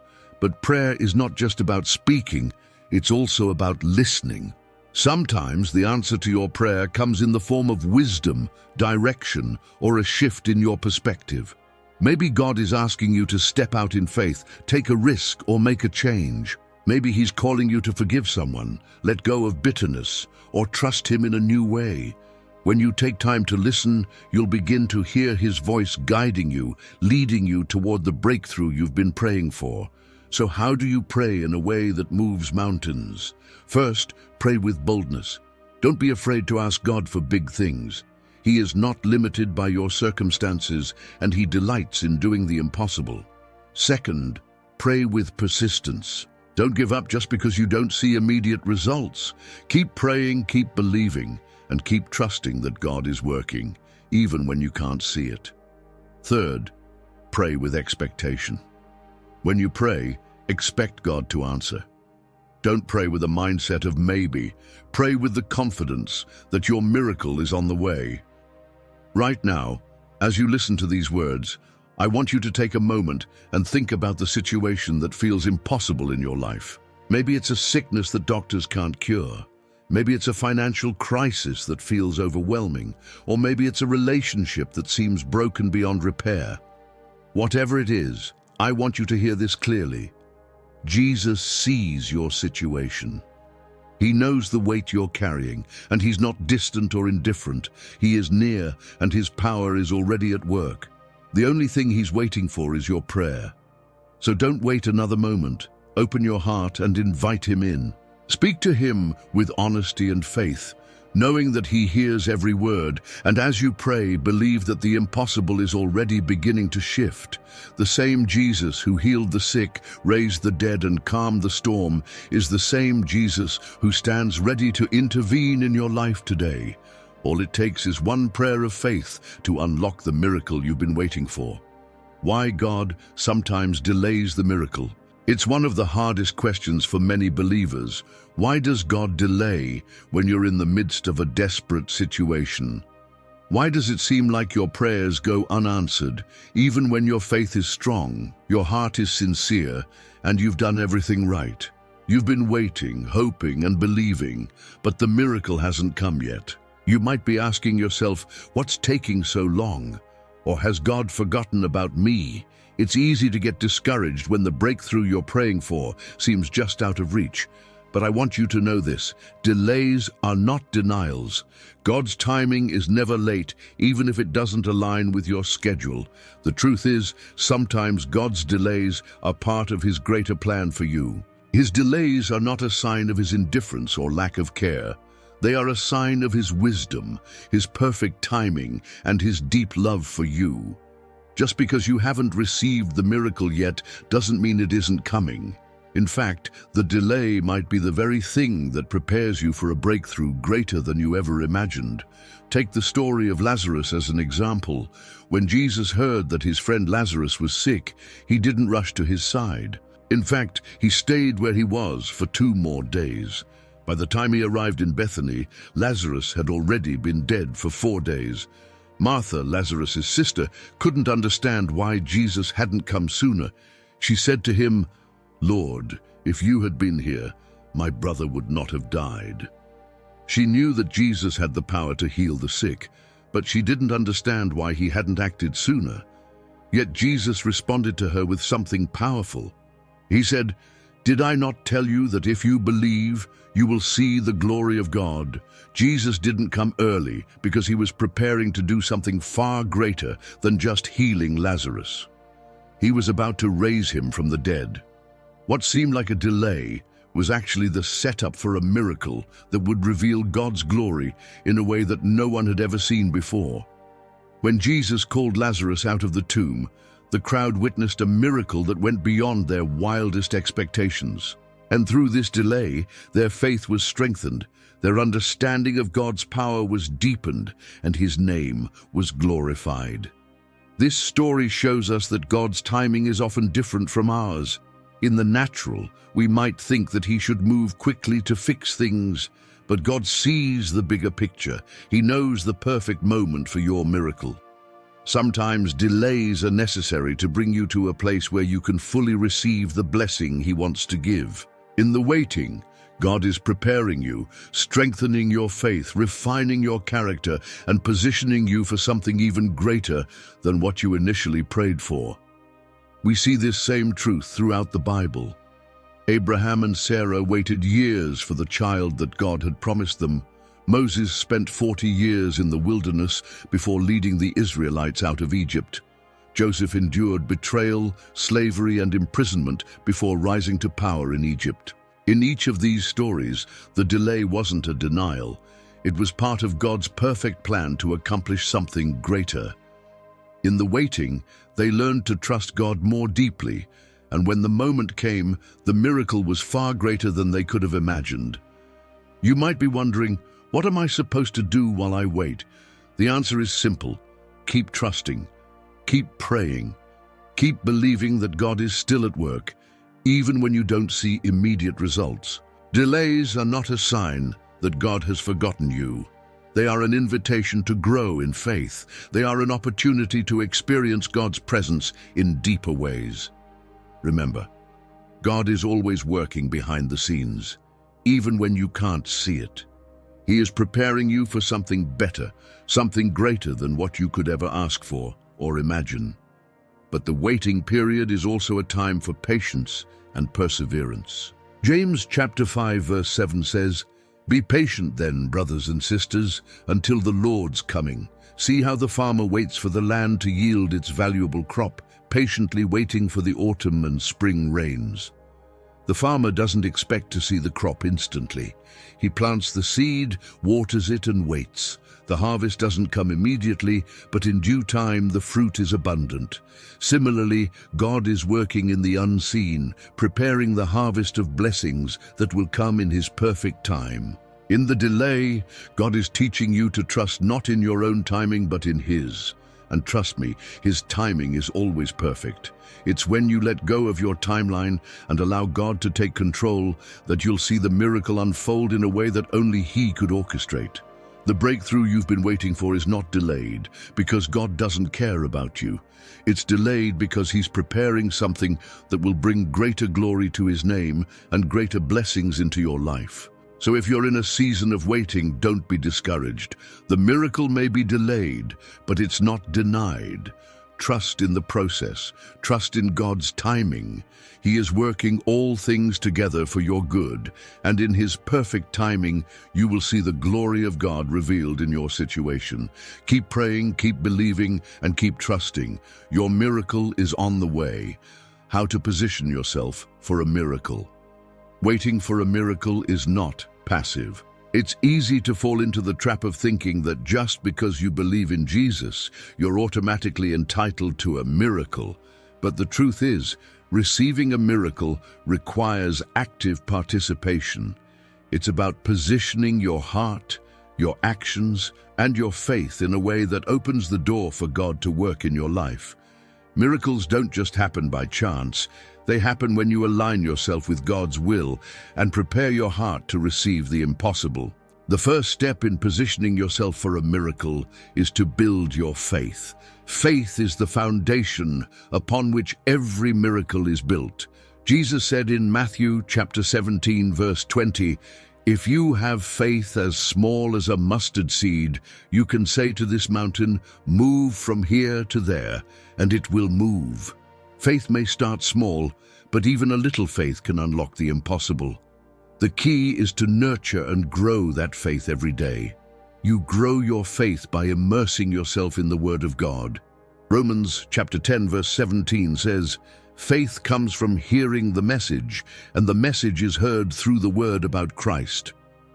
But prayer is not just about speaking, it's also about listening. Sometimes the answer to your prayer comes in the form of wisdom, direction, or a shift in your perspective. Maybe God is asking you to step out in faith, take a risk, or make a change. Maybe he's calling you to forgive someone, let go of bitterness, or trust him in a new way. When you take time to listen, you'll begin to hear his voice guiding you, leading you toward the breakthrough you've been praying for. So how do you pray in a way that moves mountains? First, pray with boldness. Don't be afraid to ask God for big things. He is not limited by your circumstances, and he delights in doing the impossible. Second, pray with persistence. Don't give up just because you don't see immediate results. Keep praying, keep believing, and keep trusting that God is working, even when you can't see it. Third, pray with expectation. When you pray, expect God to answer. Don't pray with a mindset of maybe. Pray with the confidence that your miracle is on the way. Right now, as you listen to these words, I want you to take a moment and think about the situation that feels impossible in your life. Maybe it's a sickness that doctors can't cure. Maybe it's a financial crisis that feels overwhelming. Or maybe it's a relationship that seems broken beyond repair. Whatever it is, I want you to hear this clearly. Jesus sees your situation. He knows the weight you're carrying, and he's not distant or indifferent. He is near, and his power is already at work. The only thing he's waiting for is your prayer. So don't wait another moment. Open your heart and invite him in. Speak to him with honesty and faith, knowing that he hears every word, and as you pray, believe that the impossible is already beginning to shift. The same Jesus who healed the sick, raised the dead, and calmed the storm is the same Jesus who stands ready to intervene in your life today. All it takes is one prayer of faith to unlock the miracle you've been waiting for. Why God sometimes delays the miracle? It's one of the hardest questions for many believers. Why does God delay when you're in the midst of a desperate situation? Why does it seem like your prayers go unanswered, even when your faith is strong, your heart is sincere, and you've done everything right? You've been waiting, hoping, and believing, but the miracle hasn't come yet. You might be asking yourself, what's taking so long? Or has God forgotten about me? It's easy to get discouraged when the breakthrough you're praying for seems just out of reach. But I want you to know this: delays are not denials. God's timing is never late, even if it doesn't align with your schedule. The truth is, sometimes God's delays are part of His greater plan for you. His delays are not a sign of His indifference or lack of care. They are a sign of His wisdom, His perfect timing, and His deep love for you. Just because you haven't received the miracle yet doesn't mean it isn't coming. In fact, the delay might be the very thing that prepares you for a breakthrough greater than you ever imagined. Take the story of Lazarus as an example. When Jesus heard that his friend Lazarus was sick, He didn't rush to his side. In fact, He stayed where he was for 2 more days. By the time He arrived in Bethany, Lazarus had already been dead for 4 days. Martha, Lazarus' sister, couldn't understand why Jesus hadn't come sooner. She said to Him, "Lord, if you had been here, my brother would not have died." She knew that Jesus had the power to heal the sick, but she didn't understand why He hadn't acted sooner. Yet Jesus responded to her with something powerful. He said, "Did I not tell you that if you believe, you will see the glory of God?" Jesus didn't come early because He was preparing to do something far greater than just healing Lazarus. He was about to raise him from the dead. What seemed like a delay was actually the setup for a miracle that would reveal God's glory in a way that no one had ever seen before. When Jesus called Lazarus out of the tomb, the crowd witnessed a miracle that went beyond their wildest expectations. And through this delay, their faith was strengthened, their understanding of God's power was deepened, and His name was glorified. This story shows us that God's timing is often different from ours. In the natural, we might think that He should move quickly to fix things, but God sees the bigger picture. He knows the perfect moment for your miracle. Sometimes delays are necessary to bring you to a place where you can fully receive the blessing He wants to give. In the waiting, God is preparing you, strengthening your faith, refining your character, and positioning you for something even greater than what you initially prayed for. We see this same truth throughout the Bible. Abraham and Sarah waited years for the child that God had promised them. Moses spent 40 years in the wilderness before leading the Israelites out of Egypt. Joseph endured betrayal, slavery, and imprisonment before rising to power in Egypt. In each of these stories, the delay wasn't a denial. It was part of God's perfect plan to accomplish something greater. In the waiting, they learned to trust God more deeply, and when the moment came, the miracle was far greater than they could have imagined. You might be wondering, what am I supposed to do while I wait? The answer is simple. Keep trusting. Keep praying. Keep believing that God is still at work, even when you don't see immediate results. Delays are not a sign that God has forgotten you. They are an invitation to grow in faith. They are an opportunity to experience God's presence in deeper ways. Remember, God is always working behind the scenes, even when you can't see it. He is preparing you for something better, something greater than what you could ever ask for or imagine. But the waiting period is also a time for patience and perseverance. James chapter 5 verse 7 says, "Be patient then, brothers and sisters, until the Lord's coming. See how the farmer waits for the land to yield its valuable crop, patiently waiting for the autumn and spring rains." The farmer doesn't expect to see the crop instantly. He plants the seed, waters it, and waits. The harvest doesn't come immediately, but in due time the fruit is abundant. Similarly, God is working in the unseen, preparing the harvest of blessings that will come in His perfect time. In the delay, God is teaching you to trust not in your own timing, but in His. And trust me, His timing is always perfect. It's when you let go of your timeline and allow God to take control that you'll see the miracle unfold in a way that only He could orchestrate. The breakthrough you've been waiting for is not delayed because God doesn't care about you. It's delayed because He's preparing something that will bring greater glory to His name and greater blessings into your life. So if you're in a season of waiting, don't be discouraged. The miracle may be delayed, but it's not denied. Trust in the process. Trust in God's timing. He is working all things together for your good, and in His perfect timing, you will see the glory of God revealed in your situation. Keep praying, keep believing, and keep trusting. Your miracle is on the way. How to position yourself for a miracle. Waiting for a miracle is not passive. It's easy to fall into the trap of thinking that just because you believe in Jesus, you're automatically entitled to a miracle. But the truth is, receiving a miracle requires active participation. It's about positioning your heart, your actions, and your faith in a way that opens the door for God to work in your life. Miracles don't just happen by chance. They happen when you align yourself with God's will and prepare your heart to receive the impossible. The first step in positioning yourself for a miracle is to build your faith. Faith is the foundation upon which every miracle is built. Jesus said in Matthew chapter 17, verse 20, "If you have faith as small as a mustard seed, you can say to this mountain, 'Move from here to there,' and it will move." Faith may start small, but even a little faith can unlock the impossible. The key is to nurture and grow that faith every day. You grow your faith by immersing yourself in the Word of God. Romans chapter 10, verse 17 says, "Faith comes from hearing the message, and the message is heard through the Word about Christ."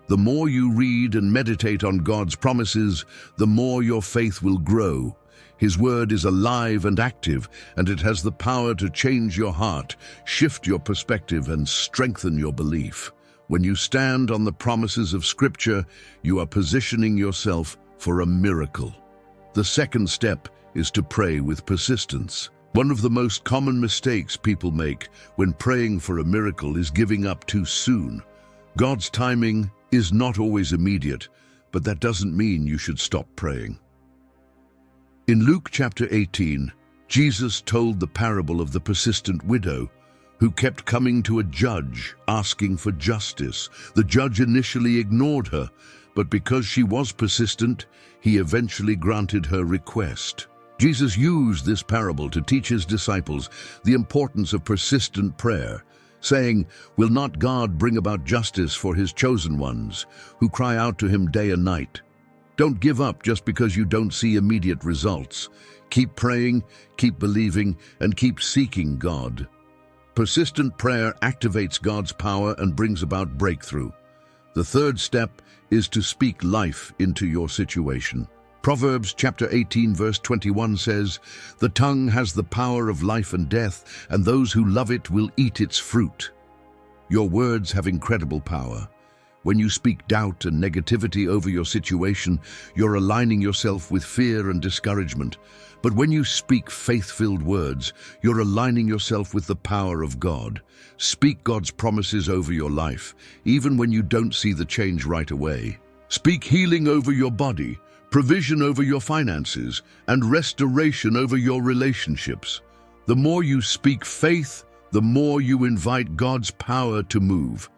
The more you read and meditate on God's promises, the more your faith will grow. His Word is alive and active, and it has the power to change your heart, shift your perspective, and strengthen your belief. When you stand on the promises of Scripture, you are positioning yourself for a miracle. The second step is to pray with persistence. One of the most common mistakes people make when praying for a miracle is giving up too soon. God's timing is not always immediate, but that doesn't mean you should stop praying. In Luke chapter 18, Jesus told the parable of the persistent widow who kept coming to a judge asking for justice. The judge initially ignored her, but because she was persistent, he eventually granted her request. Jesus used this parable to teach his disciples the importance of persistent prayer, saying, "Will not God bring about justice for his chosen ones, who cry out to him day and night?" Don't give up just because you don't see immediate results. Keep praying, keep believing, and keep seeking God. Persistent prayer activates God's power and brings about breakthrough. The third step is to speak life into your situation. Proverbs chapter 18, verse 21 says, "The tongue has the power of life and death, and those who love it will eat its fruit." Your words have incredible power. When you speak doubt and negativity over your situation, you're aligning yourself with fear and discouragement. But when you speak faith-filled words, you're aligning yourself with the power of God. Speak God's promises over your life, even when you don't see the change right away. Speak healing over your body, provision over your finances, and restoration over your relationships. The more you speak faith, the more you invite God's power to move.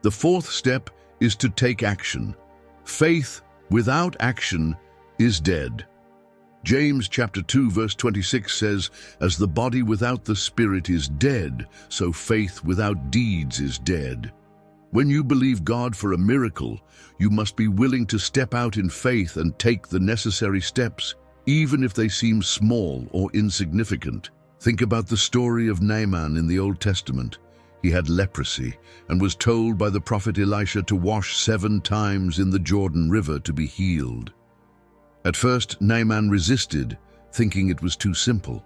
The fourth step is to take action. Faith without action is dead. James chapter 2 verse 26 says, "As the body without the spirit is dead, so faith without deeds is dead." When you believe God for a miracle, you must be willing to step out in faith and take the necessary steps, even if they seem small or insignificant. Think about the story of Naaman in the Old Testament. He had leprosy and was told by the prophet Elisha to wash 7 times in the Jordan River to be healed. At first, Naaman resisted, thinking it was too simple.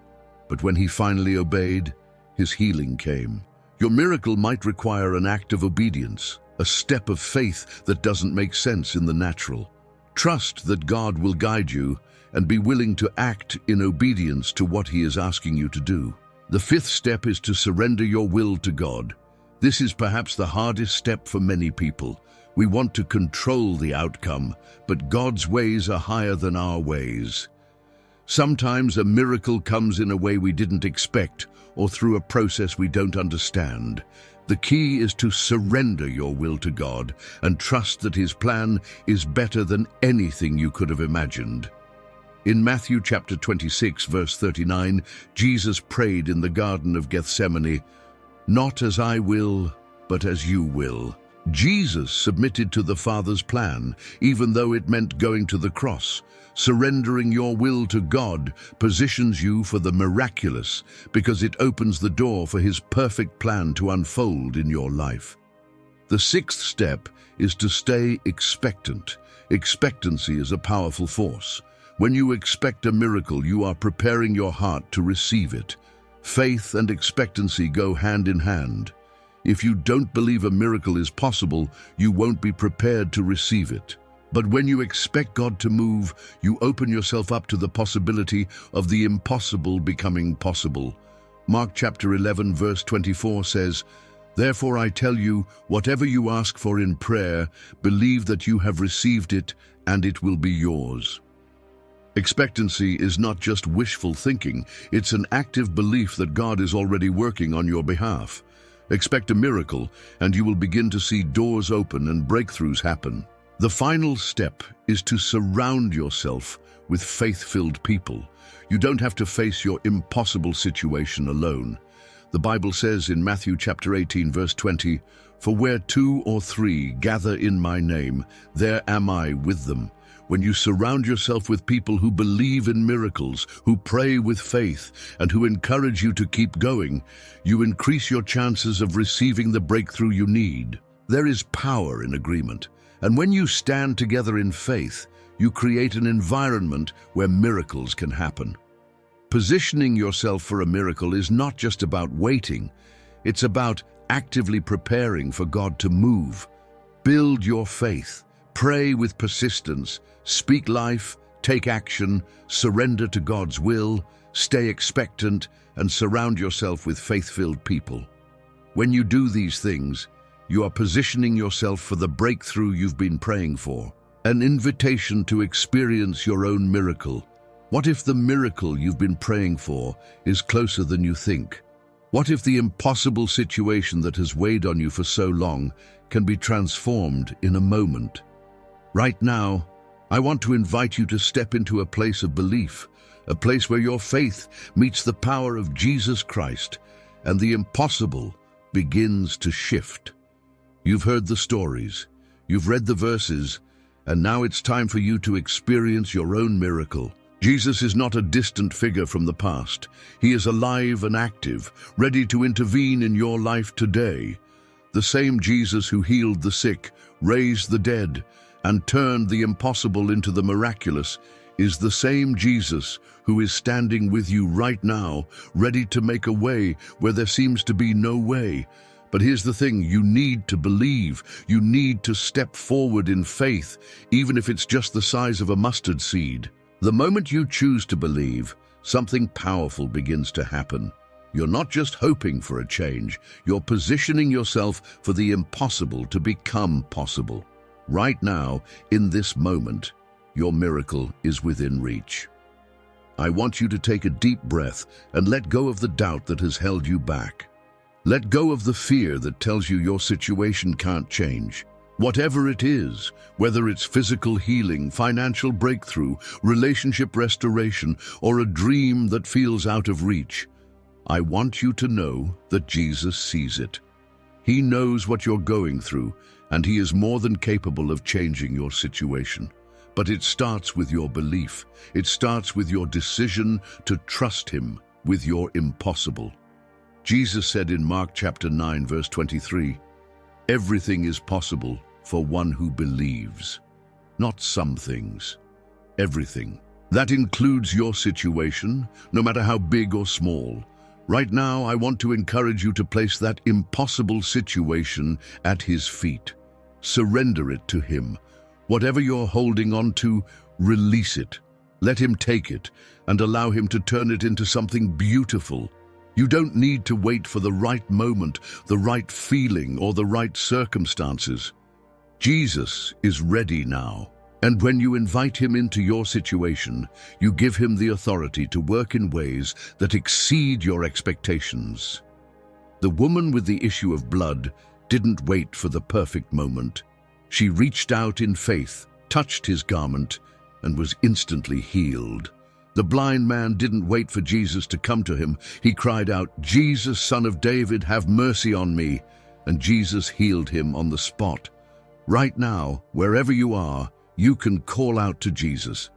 But when he finally obeyed, his healing came. Your miracle might require an act of obedience, a step of faith that doesn't make sense in the natural. Trust that God will guide you and be willing to act in obedience to what He is asking you to do. The fifth step is to surrender your will to God. This is perhaps the hardest step for many people. We want to control the outcome, but God's ways are higher than our ways. Sometimes a miracle comes in a way we didn't expect or through a process we don't understand. The key is to surrender your will to God and trust that His plan is better than anything you could have imagined. In Matthew chapter 26, verse 39, Jesus prayed in the Garden of Gethsemane, "Not as I will, but as you will." Jesus submitted to the Father's plan, even though it meant going to the cross. Surrendering your will to God positions you for the miraculous because it opens the door for His perfect plan to unfold in your life. The sixth step is to stay expectant. Expectancy is a powerful force. When you expect a miracle, you are preparing your heart to receive it. Faith and expectancy go hand in hand. If you don't believe a miracle is possible, you won't be prepared to receive it. But when you expect God to move, you open yourself up to the possibility of the impossible becoming possible. Mark chapter 11, verse 24 says, "Therefore I tell you, whatever you ask for in prayer, believe that you have received it, and it will be yours." Expectancy is not just wishful thinking, it's an active belief that God is already working on your behalf. Expect a miracle, and you will begin to see doors open and breakthroughs happen. The final step is to surround yourself with faith-filled people. You don't have to face your impossible situation alone. The Bible says in Matthew chapter 18, verse 20, "For where 2 or 3 gather in my name, there am I with them." When you surround yourself with people who believe in miracles, who pray with faith, and who encourage you to keep going, you increase your chances of receiving the breakthrough you need. There is power in agreement, and when you stand together in faith, you create an environment where miracles can happen. Positioning yourself for a miracle is not just about waiting, it's about actively preparing for God to move. Build your faith, pray with persistence, speak life, take action, surrender to God's will, stay expectant, and surround yourself with faith-filled people. When you do these things, you are positioning yourself for the breakthrough you've been praying for, an invitation to experience your own miracle. What if the miracle you've been praying for is closer than you think? What if the impossible situation that has weighed on you for so long can be transformed in a moment? Right now, I want to invite you to step into a place of belief, a place where your faith meets the power of Jesus Christ, and the impossible begins to shift. You've heard the stories, you've read the verses, and now it's time for you to experience your own miracle. Jesus is not a distant figure from the past. He is alive and active, ready to intervene in your life today. The same Jesus who healed the sick, raised the dead, and turned the impossible into the miraculous is the same Jesus who is standing with you right now, ready to make a way where there seems to be no way. But here's the thing, you need to believe. You need to step forward in faith, even if it's just the size of a mustard seed. The moment you choose to believe, something powerful begins to happen. You're not just hoping for a change, you're positioning yourself for the impossible to become possible. Right now, in this moment, your miracle is within reach. I want you to take a deep breath and let go of the doubt that has held you back. Let go of the fear that tells you your situation can't change. Whatever it is, whether it's physical healing, financial breakthrough, relationship restoration, or a dream that feels out of reach, I want you to know that Jesus sees it. He knows what you're going through, and He is more than capable of changing your situation. But it starts with your belief. It starts with your decision to trust Him with your impossible. Jesus said in Mark chapter 9, verse 23, "Everything is possible for one who believes." Not some things, everything. That includes your situation, no matter how big or small. Right now, I want to encourage you to place that impossible situation at His feet. Surrender it to Him. Whatever you're holding on to, release it. Let Him take it and allow Him to turn it into something beautiful. You don't need to wait for the right moment, the right feeling, or the right circumstances. Jesus is ready now. And when you invite Him into your situation, you give Him the authority to work in ways that exceed your expectations. The woman with the issue of blood didn't wait for the perfect moment. She reached out in faith, touched His garment, and was instantly healed. The blind man didn't wait for Jesus to come to him. He cried out, "Jesus, Son of David, have mercy on me." And Jesus healed him on the spot. Right now, wherever you are, you can call out to Jesus.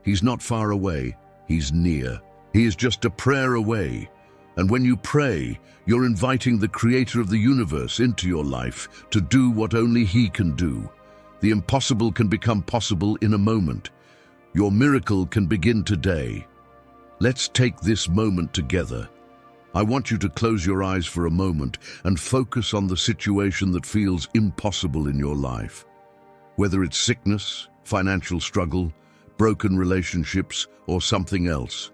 He's not far away, he's near. He is just a prayer away. And when you pray, you're inviting the Creator of the universe into your life to do what only He can do. The impossible can become possible in a moment. Your miracle can begin today. Let's take this moment together. I want you to close your eyes for a moment and focus on the situation that feels impossible in your life. Whether it's sickness, financial struggle, broken relationships, or something else.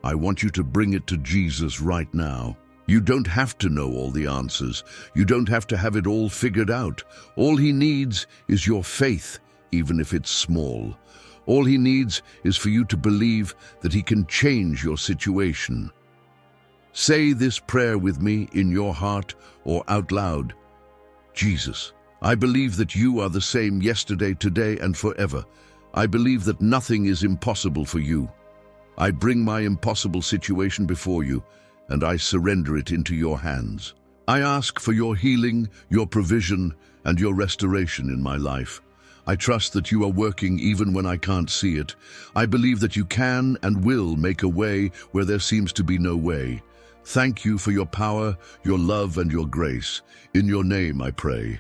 I want you to bring it to Jesus right now. You don't have to know all the answers. You don't have to have it all figured out. All He needs is your faith, even if it's small. All He needs is for you to believe that He can change your situation. Say this prayer with me in your heart or out loud. Jesus, I believe that You are the same yesterday, today, and forever. I believe that nothing is impossible for You. I bring my impossible situation before You, and I surrender it into Your hands. I ask for Your healing, Your provision, and Your restoration in my life. I trust that You are working even when I can't see it. I believe that You can and will make a way where there seems to be no way. Thank You for Your power, Your love, and Your grace. In Your name I pray.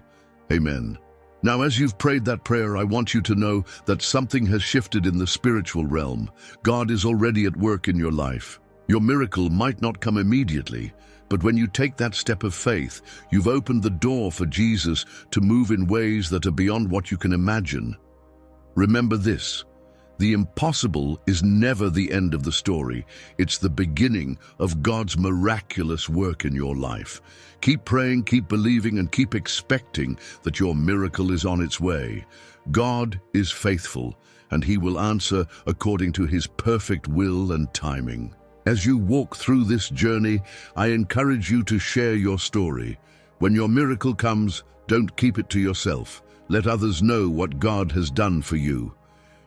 Amen. Now, as you've prayed that prayer, I want you to know that something has shifted in the spiritual realm. God is already at work in your life. Your miracle might not come immediately, but when you take that step of faith, you've opened the door for Jesus to move in ways that are beyond what you can imagine. Remember this: the impossible is never the end of the story. It's the beginning of God's miraculous work in your life. Keep praying, keep believing, and keep expecting that your miracle is on its way. God is faithful, and He will answer according to His perfect will and timing. As you walk through this journey, I encourage you to share your story. When your miracle comes, don't keep it to yourself. Let others know what God has done for you.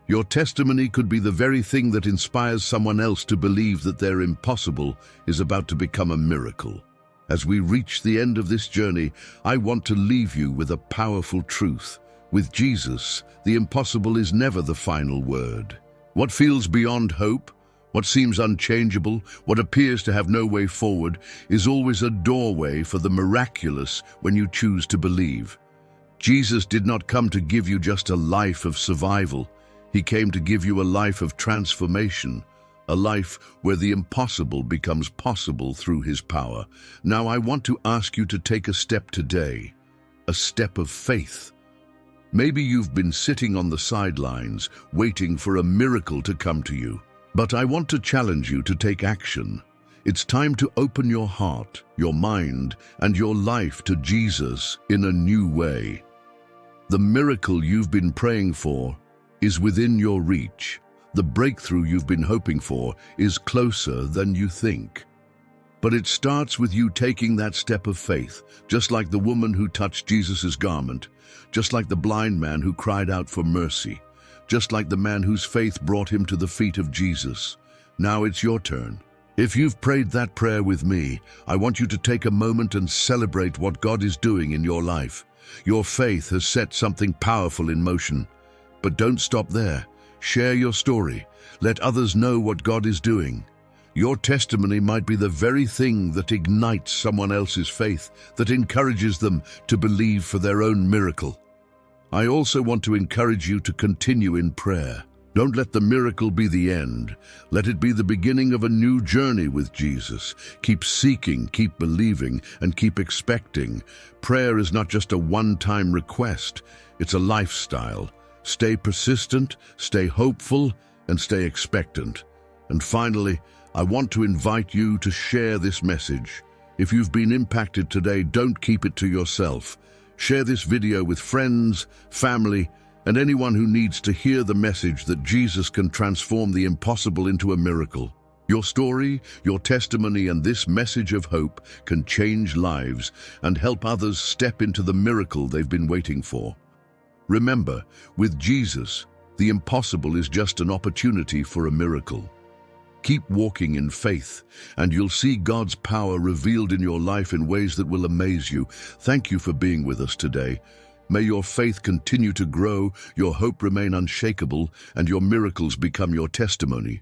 Your testimony could be the very thing that inspires someone else to believe that their impossible is about to become a miracle. As we reach the end of this journey, I want to leave you with a powerful truth. With Jesus, the impossible is never the final word. What feels beyond hope, what seems unchangeable, what appears to have no way forward, is always a doorway for the miraculous when you choose to believe. Jesus did not come to give you just a life of survival. He came to give you a life of transformation, a life where the impossible becomes possible through His power. Now I want to ask you to take a step today, a step of faith. Maybe you've been sitting on the sidelines, waiting for a miracle to come to you. But I want to challenge you to take action. It's time to open your heart, your mind, and your life to Jesus in a new way. The miracle you've been praying for is within your reach. The breakthrough you've been hoping for is closer than you think. But it starts with you taking that step of faith, just like the woman who touched Jesus' garment, just like the blind man who cried out for mercy, just like the man whose faith brought him to the feet of Jesus. Now it's your turn. If you've prayed that prayer with me, I want you to take a moment and celebrate what God is doing in your life. Your faith has set something powerful in motion. But don't stop there. Share your story. Let others know what God is doing. Your testimony might be the very thing that ignites someone else's faith, that encourages them to believe for their own miracle. I also want to encourage you to continue in prayer. Don't let the miracle be the end. Let it be the beginning of a new journey with Jesus. Keep seeking, keep believing, and keep expecting. Prayer is not just a one-time request. It's a lifestyle. Stay persistent, stay hopeful, and stay expectant. And finally, I want to invite you to share this message. If you've been impacted today, don't keep it to yourself. Share this video with friends, family, and anyone who needs to hear the message that Jesus can transform the impossible into a miracle. Your story, your testimony, and this message of hope can change lives and help others step into the miracle they've been waiting for. Remember, with Jesus, The impossible is just an opportunity for a miracle. Keep walking in faith, and you'll see God's power revealed in your life in ways that will amaze you. Thank you for being with us today. May your faith continue to grow, your hope remain unshakable, and your miracles become your testimony.